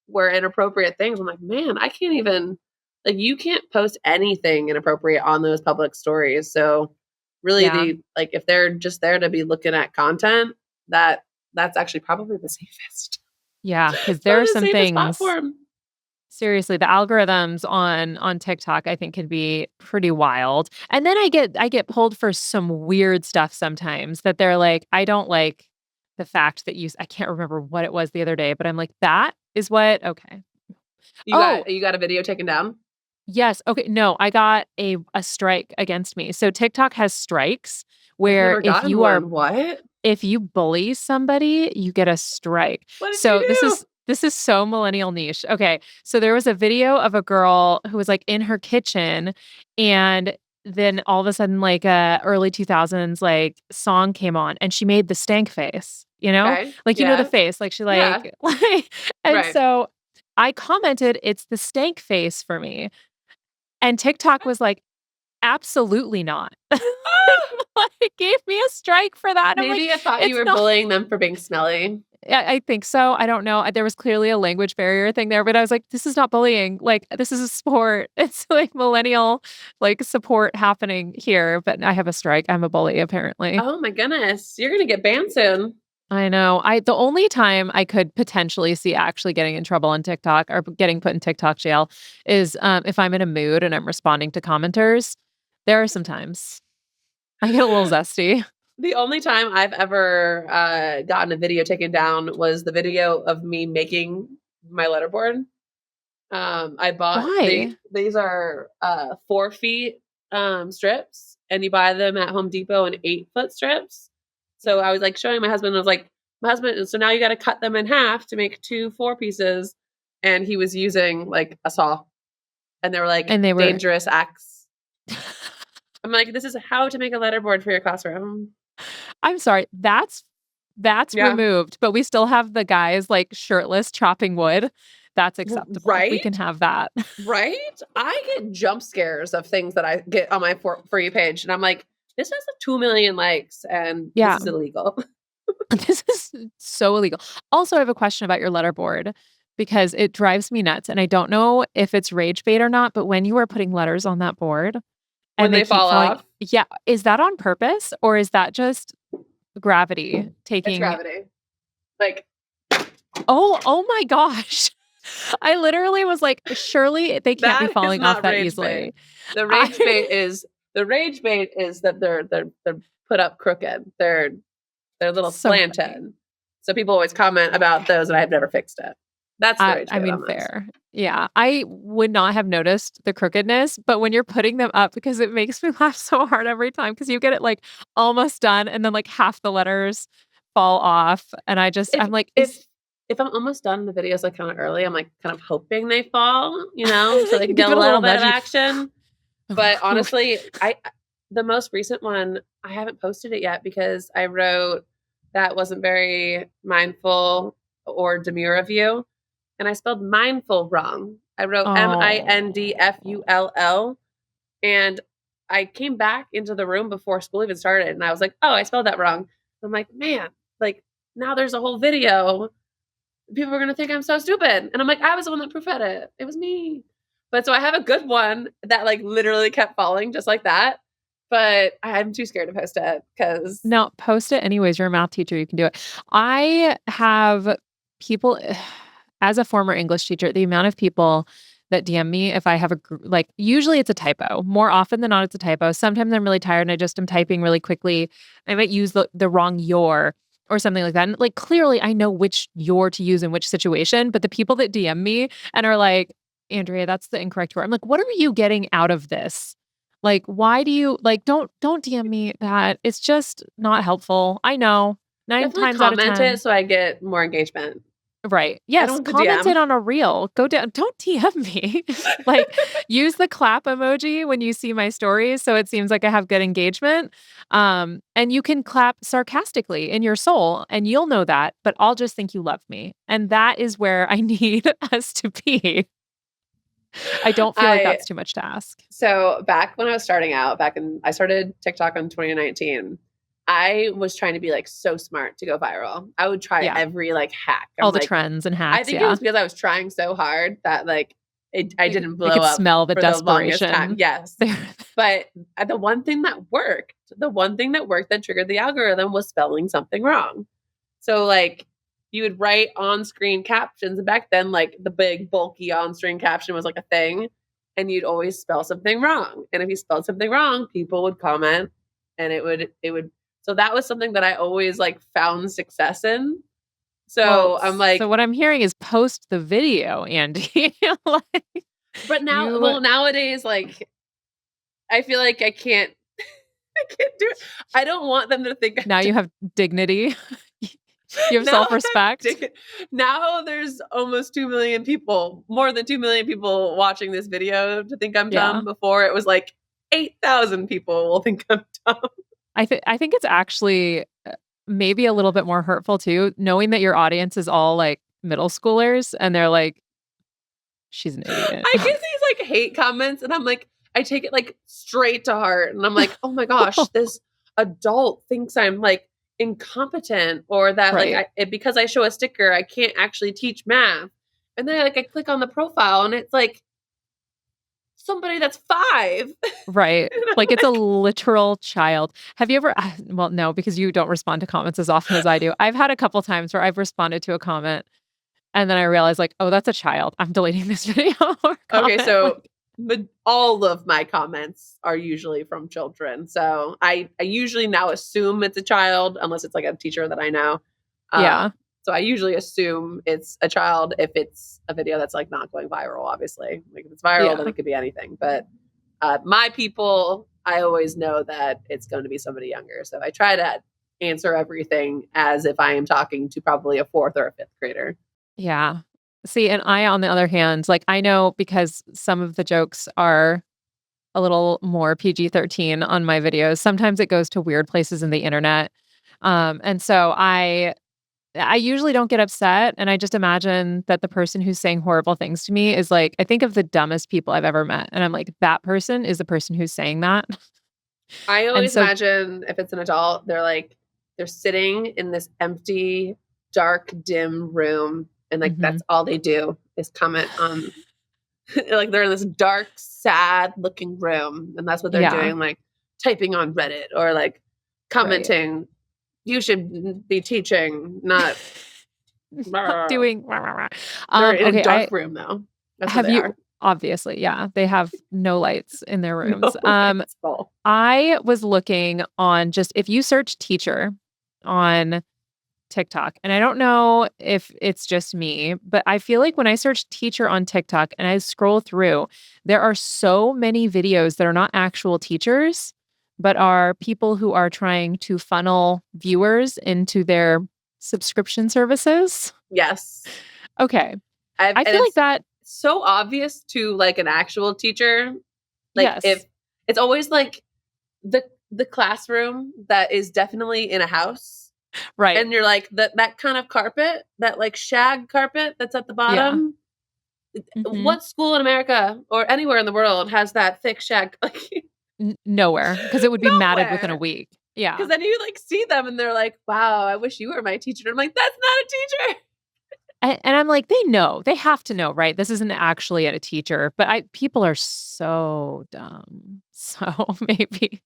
we're inappropriate things. I'm like, man, I can't even like you can't post anything inappropriate on those public stories. So really Yeah. if they're just there to be looking at content, that's actually probably the safest. Yeah. Because there are Probably the some safest things. platform. Seriously, the algorithms on TikTok I think can be pretty wild. And then I get pulled for some weird stuff sometimes that they're like, I don't like the fact that I can't remember what it was the other day, but I'm like, that is what okay. Oh, You got a video taken down? yes. Okay. No, I got a strike against me. So TikTok has strikes I've where never gotten one. What? if you bully somebody, you get a strike. What did you So do? this is so millennial niche. Okay. So there was a video of a girl who was like in her kitchen and then all of a sudden like a early 2000s like song came on and she made the stank face, you know? Okay. Like the Yeah. face, like she Yeah. like and Right. so I commented it's the stank face for me. And TikTok was like absolutely not. Ah! Like, gave me a strike for that. And I'm like, Maybe I thought you it's were not. bullying them for being smelly. I think so. I don't know. There was clearly a language barrier thing there, but I was like, this is not bullying. Like, this is a sport. It's like millennial, like support happening here. But I have a strike. I'm a bully, apparently. Oh my goodness. You're gonna get banned soon. I know. The only time I could potentially see actually getting in trouble on TikTok or getting put in TikTok jail is if I'm in a mood and I'm responding to commenters. There are some times I get a little zesty. The only time I've ever gotten a video taken down was the video of me making my letterboard. I bought Why? these are 4 feet strips, and you buy them at Home Depot in 8 foot strips. So I was like showing my husband. I was like, my husband. So now you got to cut them in half to make 2 4 pieces, and he was using like a saw, and they were like And they were dangerous acts. I'm like, this is how to make a letterboard for your classroom. I'm sorry, that's Yeah. removed, but we still have the guys, like, shirtless chopping wood. That's acceptable. We can Right? have that. Right? I get jump scares of things that I get on my For You page, and I'm like, this has 2 million likes, and this Yeah. is illegal. This is so illegal. Also, I have a question about your letterboard because it drives me nuts, and I don't know if it's rage bait or not, but when you are putting letters on that board When and they they keep fall falling off, yeah, is that on purpose or is that just gravity it's taking gravity. Like, oh my gosh. I literally was like, surely they can't be that is falling off not that rage bait. easily. The I rage bait is that they're put up crooked. They're a little so funny. slanted. So people always comment about those, and I've never fixed it. That's the rage I bait mean, on those. fair. Yeah. I would not have noticed the crookedness, but when you're putting them up, because it makes me laugh so hard every time because you get it like almost done and then like half the letters fall off. And If I'm like, if is if I'm almost done the videos like kind of early, I'm like kind of hoping they fall, so they can give get it a a little little bit of nudgy. action. But honestly, the most recent one, I haven't posted it yet because I wrote that wasn't very mindful or demure of you. And I spelled mindful wrong. I wrote Mindfull. And I came back into the room before school even started. And I was like, oh, I spelled that wrong. I'm like, man, like now there's a whole video. People are going to think I'm so stupid. And I'm like, I was the one that proofread it. It was me. But so I have a good one that like literally kept falling just like that. But I'm too scared to post it because No, post it anyways. You're a math teacher. You can do it. I have people, as a former English teacher, the amount of people that DM me if I have like, usually it's a typo. More often than not, it's a typo. Sometimes I'm really tired and I just am typing really quickly. I might use the wrong your or something like that. And like, clearly, I know which your to use in which situation. But the people that DM me and are like, Andrea, that's the incorrect your. I'm like, what are you getting out of this? Like, why do you like don't DM me that. It's just not helpful. I know. 9 definitely times out of comment it 10. so I get more engagement. Right. I Yes, don't want the comment DM. it on a reel. Go down, don't DM me. Like, use the clap emoji when you see my stories, so it seems like I have good engagement. And you can clap sarcastically in your soul, and you'll know that, but I'll just think you love me, and that is where I need us to be. I don't feel like I that's too much to ask. So back when I was starting out, I started TikTok in 2019. I was trying to be like so smart to go viral. I would try Yeah, every like hack. all I'm the like, trends and I hacks, think it yeah. was because I was trying so hard that like I didn't They blow could up smell the for the longest time. desperation Yes. there. But the one thing that worked that triggered the algorithm was spelling something wrong. So like you would write on-screen captions. And back then, like the big bulky on-screen caption was like a thing. And you'd always spell something wrong. And if you spelled something wrong, people would comment and it would so that was something that I always like found success in. Well, So I'm so like, what I'm hearing is post the video, Andy. Like, but now you well nowadays, like I feel like I can't I can't do it. I don't want them to think now you have dignity. You have now I self-respect. now there's almost 2 million people, more than 2 million people watching this video to think I'm Yeah. dumb. Before it was like 8,000 people will think I'm dumb. I think it's actually maybe a little bit more hurtful too, knowing that your audience is all like middle schoolers and they're like, she's an idiot. I get these like hate comments and I'm like, I take it like straight to heart. And I'm like, oh my gosh, this adult thinks I'm like incompetent or that like Right. because I show a sticker, I can't actually teach math. And then like I click on the profile and it's like somebody that's 5. Right. And I'm Like it's a like, literal child. Have you ever well, no, because you don't respond to comments as often as I do. I've had a couple times where I've responded to a comment and then I realize like, oh, that's a child. I'm deleting this video or okay, comment. so Like, all of my comments are usually from children. So I usually now assume it's a child unless it's like a teacher that I know. yeah. So I usually assume it's a child if it's a video that's like not going viral, obviously. Like if it's viral, then Yeah. it could be anything. But my people, I always know that it's going to be somebody younger. So I try to answer everything as if I am talking to probably a 4th or a 5th grader. Yeah. See, and I, on the other hand, like I know because some of the jokes are a little more PG-13 on my videos. Sometimes it goes to weird places in the internet. And so I usually don't get upset, and I just imagine that the person who's saying horrible things to me is like I think of the dumbest people I've ever met, and I'm like, that person is the person who's saying that. I And always so imagine if it's an adult, they're sitting in this empty, dark, dim room, and like mhm. that's all they do is comment on like they're in this dark, sad looking room, and that's what they're Yeah, doing, like typing on Reddit or like right. commenting, you should be teaching, not Not doing they're in a okay, I dark room though. That's what have they you are. obviously, yeah, they have no lights in their rooms. No lights bulb. I was looking on just if you search teacher on TikTok, and I don't know if it's just me, but I feel like when I search teacher on TikTok and I scroll through, there are so many videos that are not actual teachers, but are people who are trying to funnel viewers into their subscription services. Yes. Okay. I And feel like it's that, so obvious to like an actual teacher. Like if yes, it's always like the classroom that is definitely in a house, right. and you're like that kind of carpet, that like shag carpet that's at the Yeah. bottom. Mhm. What school in America or anywhere in the world has that thick shag? Like Nowhere, because it would be matted within a nowhere. week. Yeah. Because then you like see them and they're like, "Wow, I wish you were my teacher." And I'm like, "That's not a teacher." And I'm like, they know. They have to know, right? This isn't actually a teacher, but I people are so dumb. So maybe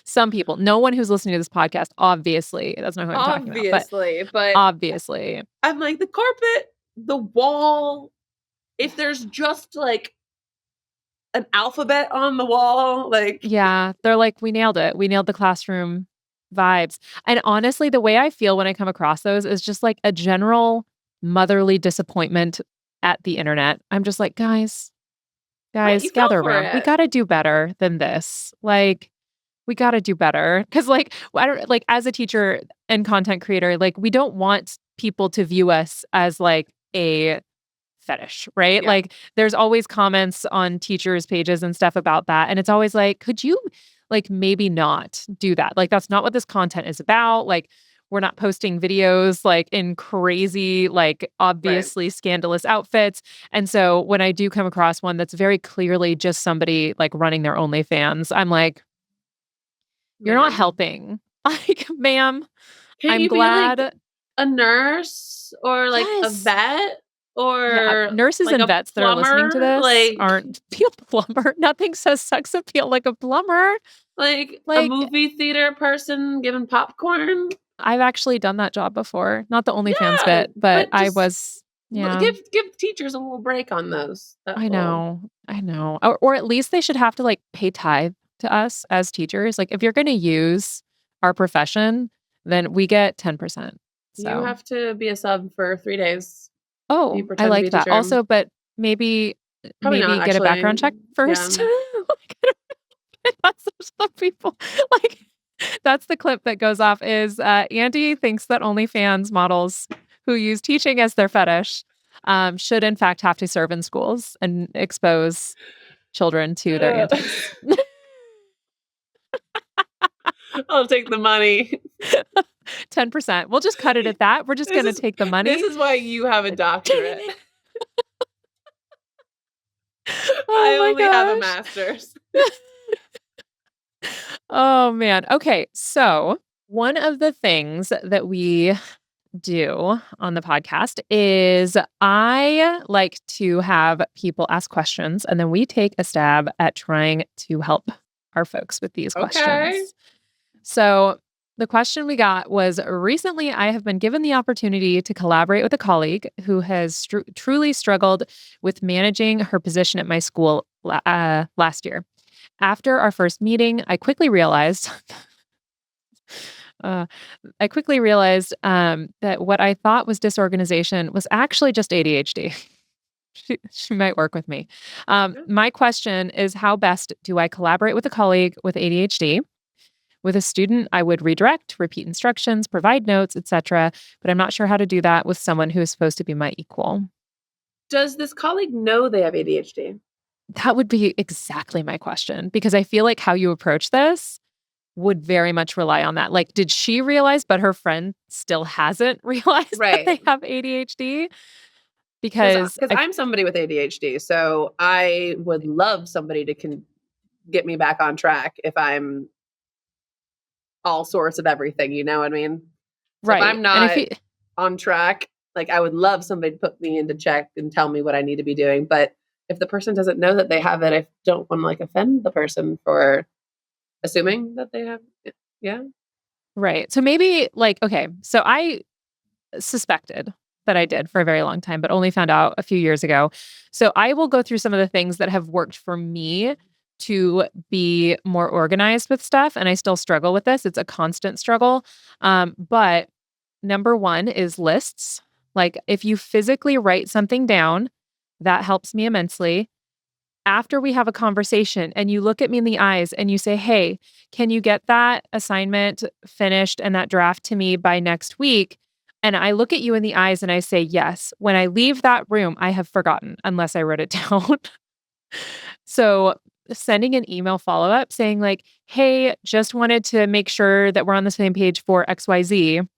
some people, no one who's listening to this podcast, obviously, that's not who I'm talking about, but Obviously, but obviously. I'm like the carpet, the wall. If there's just like an alphabet on the wall, like Yeah, they're like, we nailed it. We nailed the classroom vibes. And honestly, the way I feel when I come across those is just like a general motherly disappointment at the internet. I'm just like, right, guys, you fell gather for around. We it. gotta do better than this. Like, we gotta do better. Cause like, I don't like as a teacher and content creator, like we don't want people to view us as like a fetish, right? Yeah. Like there's always comments on teachers' pages and stuff about that. And it's always like, could you like maybe not do that? Like that's not what this content is about. Like we're not posting videos like in crazy, like Right. obviously scandalous outfits. And so when I do come across one that's very clearly just somebody like running their OnlyFans, I'm like, you're not Ma'am. helping. Like, ma'am, Can't I'm you be like glad. a nurse or like a Yes. vet Yeah, or nurses like and a vets that are listening to plumber? this aren't be a plumber. Nothing says sex appeal like a plumber. Like a Like, movie theater person giving popcorn? I've actually done that job before. Not the OnlyFans Yeah, bit, but but I just was yeah, give teachers a little break on those. That I little know. I know. Or at least they should have to like pay tithe to us as teachers. Like if you're going to use our profession, then we get 10%. you So, have to be a sub for 3 days. You oh, I pretend to be like a that. teacher. Also, but maybe Probably not get a actually. background check Yeah. first. That's some people like that's the clip that goes off is Andy thinks that OnlyFans models who use teaching as their fetish should in fact have to serve in schools and expose children to their Uh, antics. I'll take the money. 10%. We'll just cut it at that. We're just This gonna is take the this money. is why you have a doctorate. Oh I my only have a gosh. master's. Oh man. Okay. So one of the things that we do on the podcast is I like to have people ask questions and then we take a stab at trying to help our folks with these Okay. questions. So, the question we got was recently I have been given the opportunity to collaborate with a colleague who has truly struggled with managing her position at my school last year. After our first meeting, uh, I quickly realized that what I thought was disorganization was actually just ADHD. She might work with me. My question is how best do I collaborate with a colleague with ADHD? With a student, I would redirect, repeat instructions, provide notes, etc., but I'm not sure how to do that with someone who is supposed to be my equal. Does this colleague know they have ADHD? That would be exactly my question because I feel like how you approach this would very much rely on that. Like, did she realize, but her friend still hasn't realized that Right. they have ADHD? Because Because because I'm somebody with ADHD, so I would love somebody to get me back on track if I'm all sorts of everything, you know what I mean? So if right. I'm And if not you, on track, like I would love somebody to put me into check and tell me what I need to be doing. But if the person doesn't know that they have it, I don't want to like offend the person for assuming that they have it. Yeah. right. So maybe like, okay, so I suspected that I did for a very long time, but only found out a few years ago. So I will go through some of the things that have worked for me to be more organized with stuff. And I still struggle with this. It's a constant struggle. But number one is lists. Like if you physically write something down, that helps me immensely. After we have a conversation and you look at me in the eyes and you say, hey, can you get that assignment finished and that draft to me by next week? And I look at you in the eyes and I say, yes. When I leave that room, I have forgotten unless I wrote it down. So sending an email follow up saying, like, hey, just wanted to make sure that we're on the same page for XYZ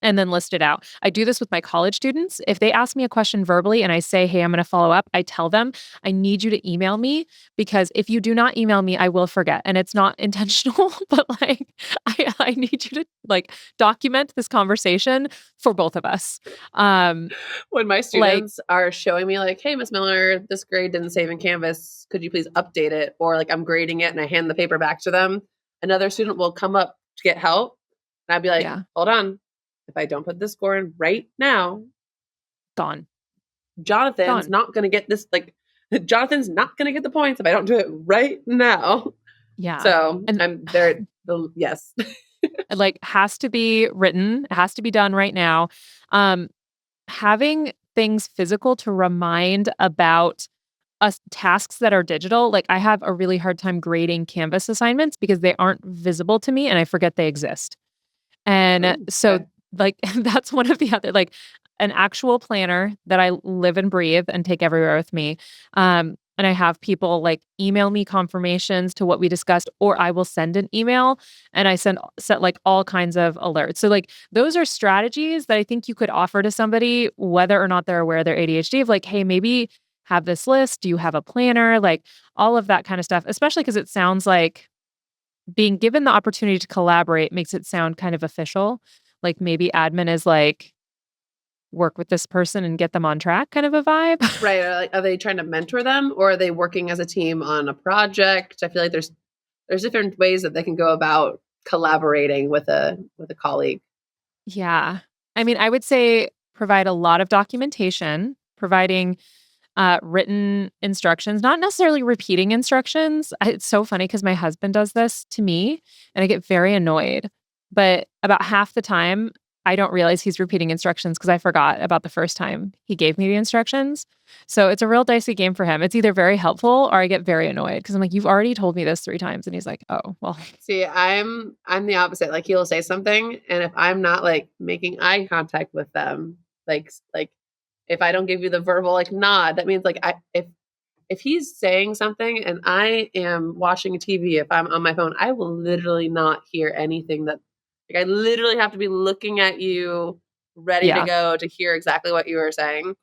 and then list it out. I do this with my college students. If they ask me a question verbally and I say, hey, I'm going to follow up, I tell them, I need you to email me because if you do not email me, I will forget. And it's not intentional, but like, I need you to like document this conversation for both of us. When my Like, students are showing me like, hey, Miss Miller, this grade didn't save in Canvas. Could you please update it? Or like I'm grading it and I hand the paper back to them. Another student will come up to get help. And I'd be like, yeah, hold on. If I don't put this score in right now, gone, Jonathan's gone. not going to get this. Like, Jonathan's not going to get the points if I don't do it right now. Yeah. So And I'm there. Yes. it, like has to be written, it has to be done right now. Um, Having things physical to remind about us tasks that are digital, like I have a really hard time grading Canvas assignments because they aren't visible to me and I forget they exist. And Ooh, so okay. like that's one of the other like an actual planner that I live and breathe and take everywhere with me. And I have people like email me confirmations to what we discussed, or I will send an email and I set like all kinds of alerts. So like those are strategies that I think you could offer to somebody, whether or not they're aware of their ADHD, of like, hey, maybe have this list. Do you have a planner? Like all of that kind of stuff, especially because it sounds like being given the opportunity to collaborate makes it sound kind of official. Like maybe admin is like, work with this person and get them on track kind of a vibe. Right. Are they trying to mentor them, or are they working as a team on a project? I feel like there's different ways that they can go about collaborating with a colleague. Yeah. I mean, I would say provide a lot of documentation, providing written instructions, not necessarily repeating instructions. It's so funny because my husband does this to me and I get very annoyed. But about half the time, I don't realize he's repeating instructions because I forgot about the first time he gave me the instructions. So it's a real dicey game for him. It's either very helpful or I get very annoyed because I'm like, you've already told me this 3 times. And he's like, oh, well, See, I'm the opposite. Like he'll say something, and if I'm not like making eye contact with them, like if I don't give you the verbal like nod, that means like if he's saying something and I am watching a TV, if I'm on my phone, I will literally not hear anything that like I literally have to be looking at you, ready to yeah, go to hear exactly what you are saying.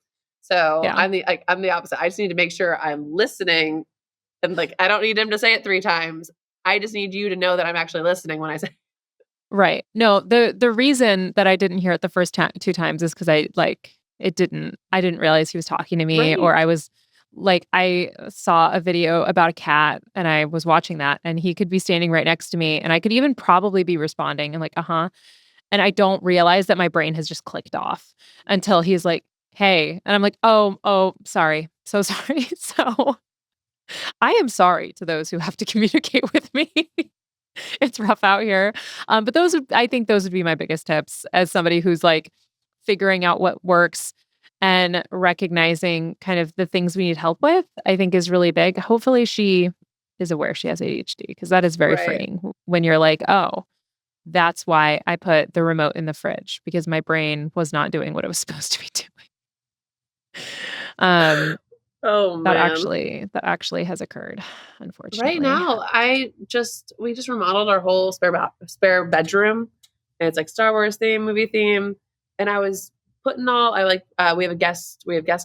So yeah. I'm the opposite. I just need to make sure I'm listening, and like I don't need him to say it 3 times. I just need you to know that I'm actually listening when I say. Right. No, the reason that I didn't hear it the first 2 times is because I didn't realize he was talking to me, or Right. I was like, I saw a video about a cat and I was watching that and he could be standing right next to me and I could even probably be responding and like, uh-huh. And I don't realize that my brain has just clicked off until he's like, hey. And I'm like, oh, sorry. So sorry. So I am sorry to those who have to communicate with me. It's rough out here. But I think those would be my biggest tips as somebody who's like figuring out what works and recognizing kind of the things we need help with, I think is really big. Hopefully she is aware she has ADHD because that is very Right. freeing when you're like, oh, that's why I put the remote in the fridge because my brain was not doing what it was supposed to be doing. Um, Oh man. that actually has occurred, Right unfortunately. now, we just remodeled our whole spare bedroom, and it's like Star Wars theme, movie theme. And I was putting all I like. We have guests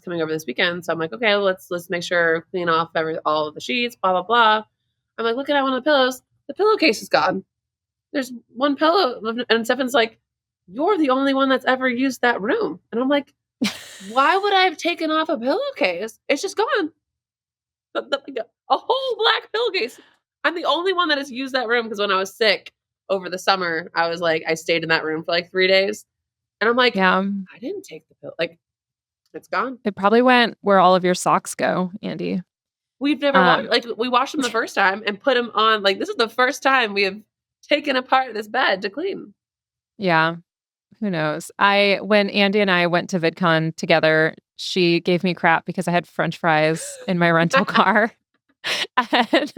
coming over this weekend, so I'm like, okay, let's make sure clean off all of the sheets, blah blah blah. I'm like, looking at one of the pillows. The pillowcase is gone. There's one pillow, and Stefan's like, you're the only one that's ever used that room. And I'm like, why would I have taken off a pillowcase? It's just gone. A whole black pillowcase. I'm the only one that has used that room because when I was sick over the summer, I was like, I stayed in that room for like 3 days. And I'm like, Yeah. I didn't take the pill. Like, it's gone. It probably went where all of your socks go, Andy. We've never washed, Um, like, we washed them the first time and put them on. Like, this is the first time we have taken apart this bed to clean. yeah, who knows? When Andy and I went to VidCon together, she gave me crap because I had French fries in my rental car. And,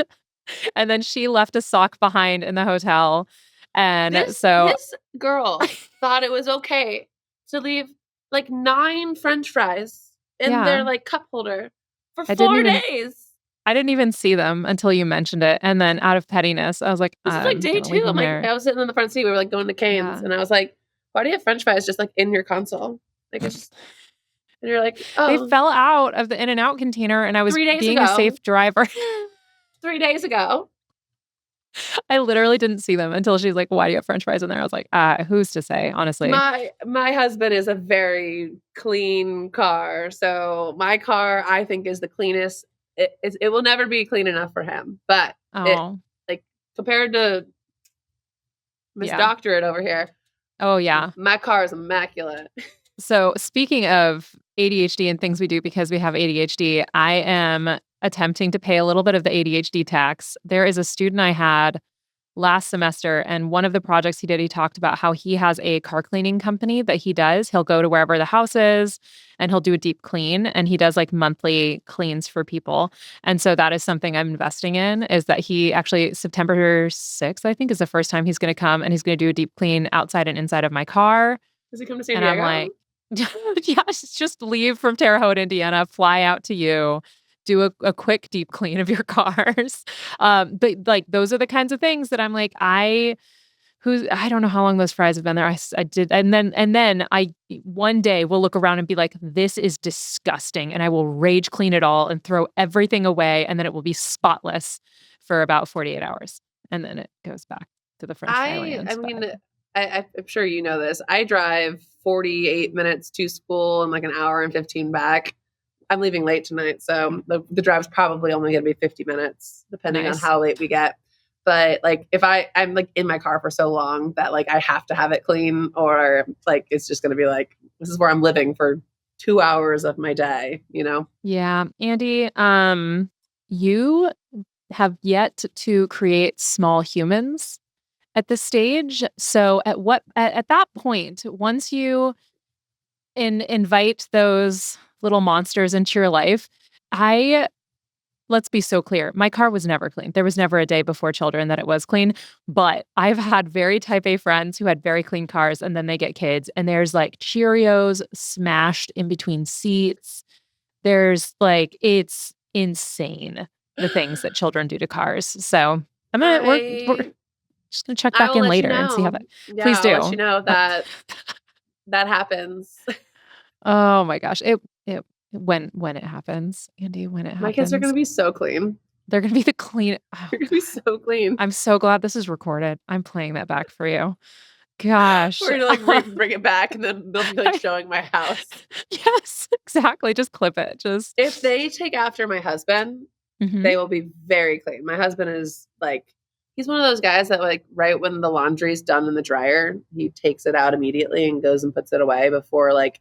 and then she left a sock behind in the hotel. And so, This girl thought it was okay to leave like 9 French fries in their yeah, like cup holder for I didn't 4 even days. I didn't even see them until you mentioned it. And then out of pettiness, I was like, This is like I'm day gonna leave 2. I'm them like, there. I was sitting in the front seat. We were like going to Cane's, Yeah. and I was like, "Why do you have French fries just like in your console?" Like it's just, and you're like, They "Oh, fell out of the In and Out container and I was 3 days being a ago, safe driver. 3 days ago." I literally didn't see them until she's like, "Why do you have French fries in there?" I was like, who's to say, honestly." My husband is a very clean car, so my car I think is the cleanest. It will never be clean enough for him, but it Oh, like compared to Miss yeah. Doctorate over here, Oh, yeah. my car is immaculate. So, speaking of ADHD and things we do because we have ADHD, I am attempting to pay a little bit of the ADHD tax. There is a student I had last semester, and one of the projects he did, he talked about how he has a car cleaning company that he does. He'll go to wherever the house is and he'll do a deep clean, and he does like monthly cleans for people. And so that is something I'm investing in, is that he actually September 6th, I think, is the first time he's going to come and he's going to do a deep clean outside and inside of my car. Does he come to San And I'm like, Diego? Yes, just leave from Terre Haute, Indiana, fly out to you, do a quick deep clean of your cars. But, like, those are the kinds of things that I'm like, I don't know how long those fries have been there. I did and then I one day will look around and be like, "This is disgusting," and I will rage clean it all and throw everything away, and then it will be spotless for about 48 hours, and then it goes back to the french fry I lands, but mean, I'm sure you know this. I drive 48 minutes to school and like an hour and 15 back. I'm leaving late tonight, so the drive's probably only going to be 50 minutes, depending on nice. how late we get. But like, if I'm like in my car for so long that like I have to have it clean, or like it's just going to be like this is where I'm living for 2 hours of my day, you know? Yeah, Andy, you have yet to create small humans at this stage. So at that point, once you invite those little monsters into your life, I let's be so clear. My car was never clean. There was never a day before children that it was clean, but I've had very type A friends who had very clean cars and then they get kids and there's like Cheerios smashed in between seats. There's like it's insane the things that children do to cars. So we're I just gonna check I back will in let you later and see how know. that. Please Yeah, I'll let you do. know Uh, that that happens. oh my gosh, it when it happens, Andy, when it My kids are going happens, to be so clean. they're gonna be the clean. Oh They're going to be god, so clean. I'm so glad this is recorded. I'm playing that back for you. Gosh, We're going to like bring it back, and then they'll be like showing my house. yes, exactly. Just clip it. Just If they take after my husband, Mhm. they will be very clean. My husband is like, he's one of those guys that like right when the laundry's done in the dryer, he takes it out immediately and goes and puts it away before like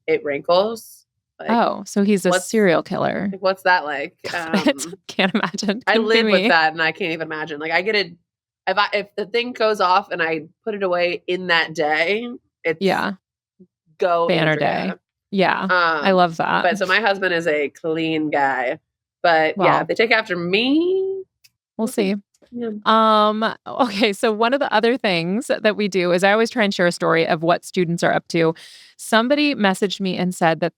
it wrinkles. Like Oh, so he's a what's serial killer. what's that like? Got it. Can't imagine. I Couldn't be live with me. that and I can't even imagine. Like I get it if the thing goes off and I put it away in that day, it's Yeah. go Banner day. Andrea. Yeah. I Um love that. but so my husband is a clean guy. But yeah, if Well, they take after me, we'll we'll see. see. Yeah. Okay, so one of the other things that we do is I always try and share a story of what students are up to. Somebody messaged me and said that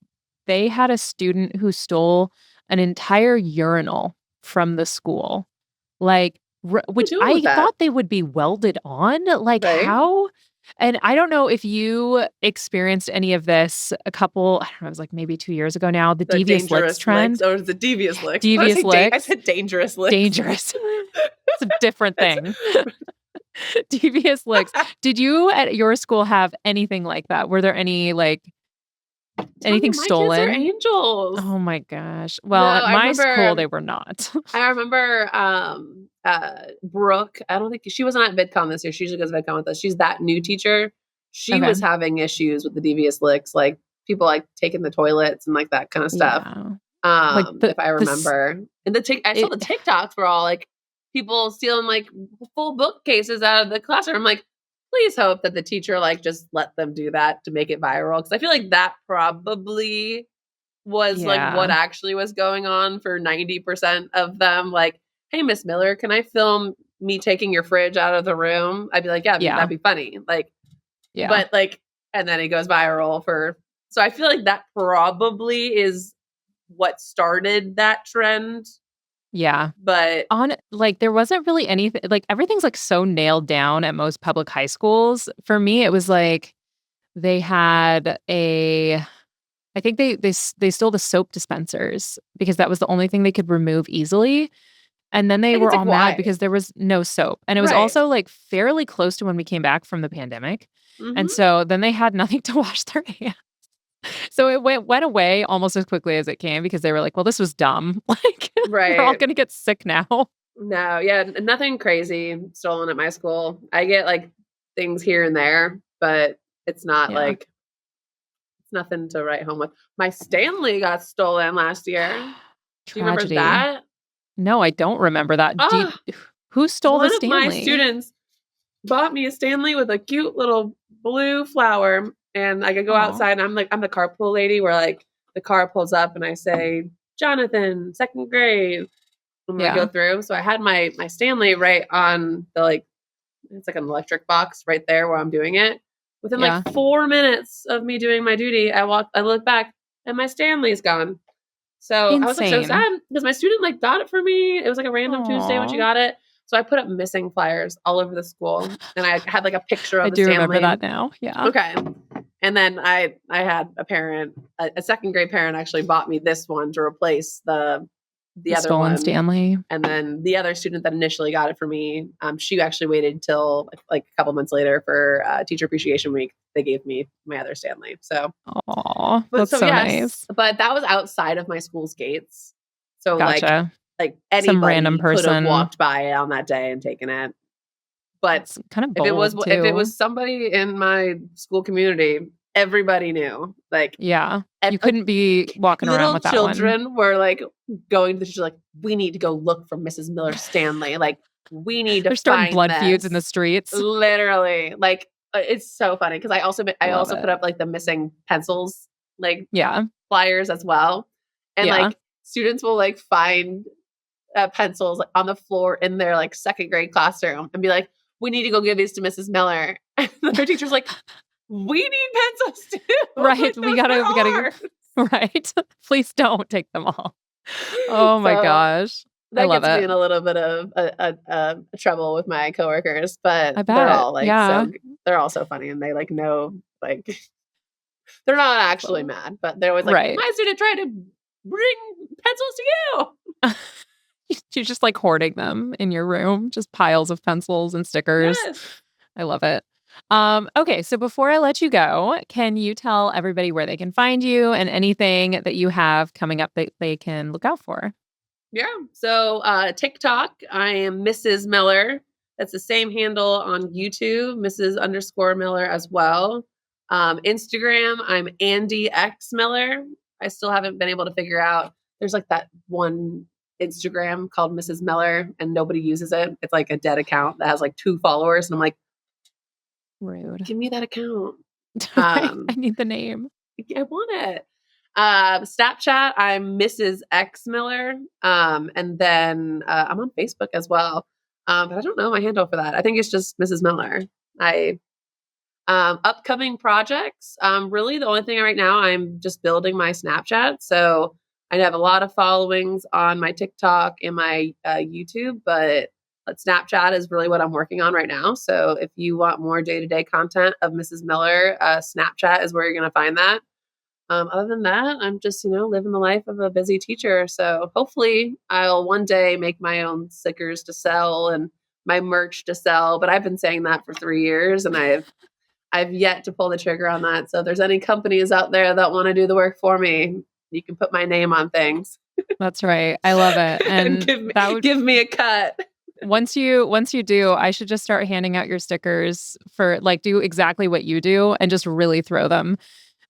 they had a student who stole an entire urinal from the school. Like, What are which you doing with I that? thought they would be welded on. Like, Right? how? And I don't know if you experienced any of this a couple, I don't know, it was like maybe 2 years ago now, the The devious licks dangerous licks trend. or the devious licks. I Devious I licks, said dangerous licks. dangerous. It's a different That's thing. Devious licks. Did you at your school have anything like that? Were there any, like, telling you, anything my kids are stolen? angels. Oh my gosh. No, Well, at my school, they were not. I remember Brooke. I don't think she wasn't at VidCon this year. She usually goes to VidCon with us. She's that new teacher. She Okay. was having issues with the devious licks, like people like taking the toilets and like that kind of stuff. Yeah. Like, If I remember. And I saw it the TikToks were all like people stealing like full bookcases out of the classroom. I'm like, please hope that the teacher like just let them do that to make it viral. Cause I feel like that probably was like what yeah. actually was going on for 90% of them. Like, hey, Miss Miller, can I film me taking your fridge out of the room? I'd be like, yeah, Yeah. that'd be funny. Like, Yeah. but like, and then it goes viral for, so I feel like that probably is what started that trend. Yeah. But Like, there wasn't really anything like, everything's, like, so nailed down at most public high schools. For me, it was like they had a I think they stole the soap dispensers because that was the only thing they could remove easily, and then they and were it's all like, mad why? because there was no soap, and it was Right. also, like, fairly close to when we came back from the pandemic, and Hmm. so then they had nothing to wash their hands. So it went away almost as quickly as it came because they were like, "Well, this was dumb. Like, we're all Right. gonna get sick now." No, yeah, nothing crazy stolen at my school. I get like things here and there, but it's not Yeah. like it's nothing to write home with. My Stanley got stolen last year. Do you remember Tragedy. that? No, I don't remember that. Ah, Who stole the one of my Stanley? students bought me a Stanley with a cute little blue flower, and I could go Oh, outside. And I'm the carpool lady where like the car pulls up, and I say, "Jonathan, second grade," when we go yeah. through. So I had my Stanley right on the like it's like an electric box right there where I'm doing it. Within like Yeah. 4 minutes of me doing my duty, I look back and my Stanley's gone. So I was like so Insane. sad because my student like got it for me. It was like a random Tuesday when she Aw. got it. So I put up missing flyers all over the school and I had like a picture I of the do remember Stanley. that now. Yeah. Okay. And then I had a parent, a second grade parent actually bought me this one to replace the The other stolen one. Stanley. And then the other student that initially got it for me, she actually waited till like a couple months later for Teacher Appreciation Week. They gave me my other Stanley. So, Aw, but that's so so yes, nice. but that was outside of my school's gates. So Gotcha. like Some random anybody could have person. walked by on that day and taken it. But It's kind of if it was bold if it too. was somebody in my school community, everybody knew. Like Yeah. You like couldn't be walking around little with that one. children were like going to the teacher like, we need to go look for Mrs. Miller Stanley. Like we need to They're starting find blood feuds in the this. streets. Literally, like it's so funny because I also Love put it. up like the missing pencils like Yeah. flyers as well, and Yeah. like students will like find pencils like, on the floor in their like second grade classroom and be like, we need to go give these to Mrs. Miller. And their teacher's like, we need pencils too. Right. Like, we gotta right. Please don't take them all. Oh my gosh. I That love gets me it. in a little bit of trouble with my coworkers, but I they're bet. all like Yeah. they're all so funny and they like know like they're not actually mad, but they're always like, Right. my student tried to bring pencils to you. You're just like hoarding them in your room, just piles of pencils and stickers. Yes. I love it. Okay, so before I let you go, can you tell everybody where they can find you and anything that you have coming up that they can look out for? Yeah. So TikTok, I am Mrs. Miller. That's the same handle on YouTube, Mrs._Miller as well. Instagram, I'm Andy X Miller. I still haven't been able to figure out. There's like that one Instagram called Mrs. Miller and nobody uses it. It's like a dead account that has like 2 followers. And I'm like, Rude. give me that account. I need the name. I want it. Snapchat, I'm Mrs. X Miller. And then I'm on Facebook as well. But I don't know my handle for that. I think it's just Mrs. Miller. Upcoming projects. Really the only thing right now, I'm just building my Snapchat. So I have a lot of followings on my TikTok and my YouTube, but Snapchat is really what I'm working on right now. So if you want more day-to-day content of Mrs. Miller, Snapchat is where you're going to find that. Other than that, I'm just, living the life of a busy teacher. So hopefully I'll one day make my own stickers to sell and my merch to sell. But I've been saying that for 3 years and I've yet to pull the trigger on that. So if there's any companies out there that want to do the work for me, you can put my name on things. That's right. I love it. And give me a cut. Once you do, I should just start handing out your stickers for do exactly what you do and just really throw them.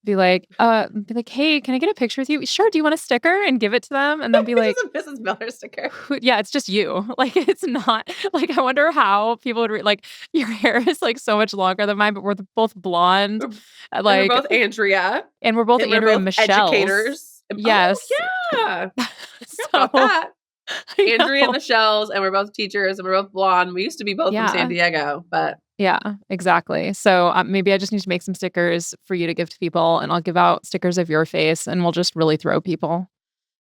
Be like, hey, can I get a picture with you? Sure. Do you want a sticker? And give it to them. And they'll be like, it's a Mrs. Miller sticker. Yeah, it's just you. It's not I wonder how people would your hair is so much longer than mine, but we're both blonde. We're both Andrea. And we're both and Andrea and Michelle. Educators. Yes. Oh, yeah. So, about that. Andrea and Michelle's, and we're both teachers and we're both blonde. We used to be both from San Diego, but yeah, exactly. So maybe I just need to make some stickers for you to give to people, and I'll give out stickers of your face, and we'll just really throw people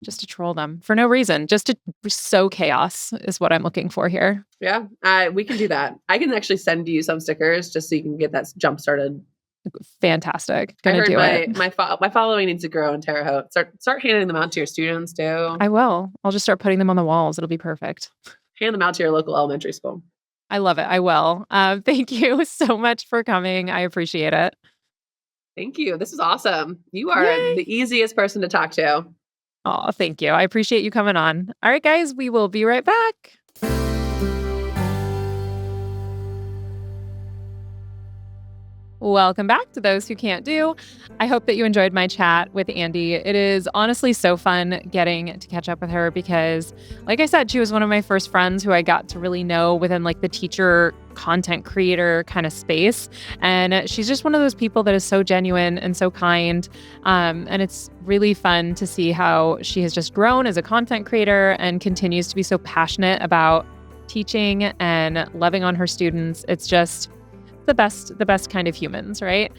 just to troll them for no reason, just to sow chaos is what I'm looking for here. Yeah, we can do that. I can actually send you some stickers just so you can get that jump started. Fantastic. Gonna do it. My following needs to grow in Terre Haute. Start handing them out to your students too. I will. I'll just start putting them on the walls. It'll be perfect. Hand them out to your local elementary school. I love it. I will. Thank you so much for coming. I appreciate it. Thank you. This is awesome. You are the easiest person to talk to. Oh, thank you. I appreciate you coming on. All right, guys, we will be right back. Welcome back to Those Who Can't Do. I hope that you enjoyed my chat with Andy. It is honestly so fun getting to catch up with her because, like I said, she was one of my first friends who I got to really know within the teacher content creator kind of space. And she's just one of those people that is so genuine and so kind. And it's really fun to see how she has just grown as a content creator and continues to be so passionate about teaching and loving on her students. the best kind of humans, right?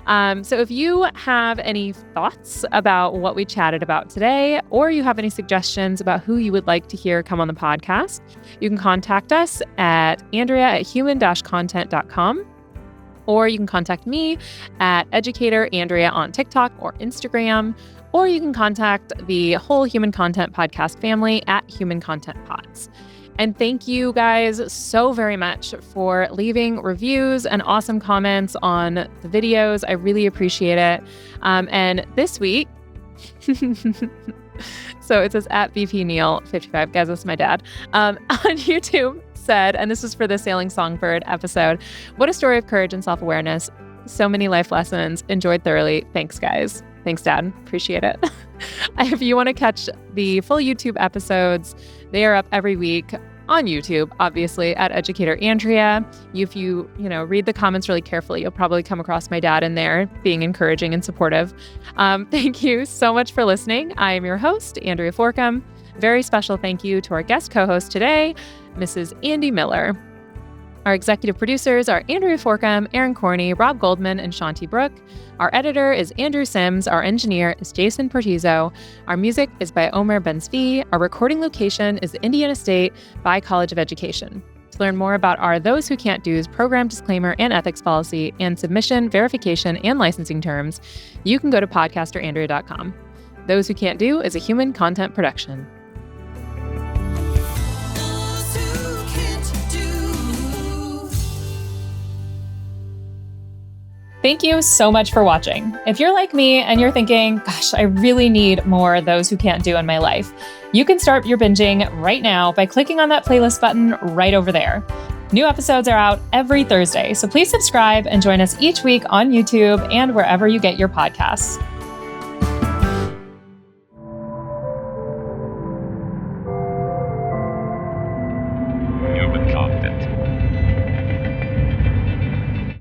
So if you have any thoughts about what we chatted about today, or you have any suggestions about who you would like to hear come on the podcast, you can contact us at andrea@human-content.com, or you can contact me at Educator Andrea on TikTok or Instagram, or you can contact the whole Human Content Podcast family at Human Content Pods. And thank you guys so very much for leaving reviews and awesome comments on the videos. I really appreciate it. And this week, so it says at BP Neil 55, guys, that's my dad, on YouTube said, and this was for the Sailing Songbird episode, what a story of courage and self-awareness. So many life lessons. Enjoyed thoroughly. Thanks, guys. Thanks, Dad. Appreciate it. If you want to catch the full YouTube episodes, they are up every week on YouTube, obviously, at Educator Andrea. If you read the comments really carefully, you'll probably come across my dad in there being encouraging and supportive. Thank you so much for listening. I am your host, Andrea Forkham. Very special thank you to our guest co-host today, Mrs. Andy Miller. Our executive producers are Andrea Forkham, Aaron Corney, Rob Goldman, and Shanti Brooke. Our editor is Andrew Sims. Our engineer is Jason Portizo. Our music is by Omer Ben-Zvi. Our recording location is the Indiana State by College of Education. To learn more about our Those Who Can't Do's program disclaimer and ethics policy and submission, verification, and licensing terms, you can go to podcasterandrea.com. Those Who Can't Do is a human content production. Thank you so much for watching. If you're like me and you're thinking, gosh, I really need more Those Who Can't Do in my life, you can start your binging right now by clicking on that playlist button right over there. New episodes are out every Thursday, so please subscribe and join us each week on YouTube and wherever you get your podcasts.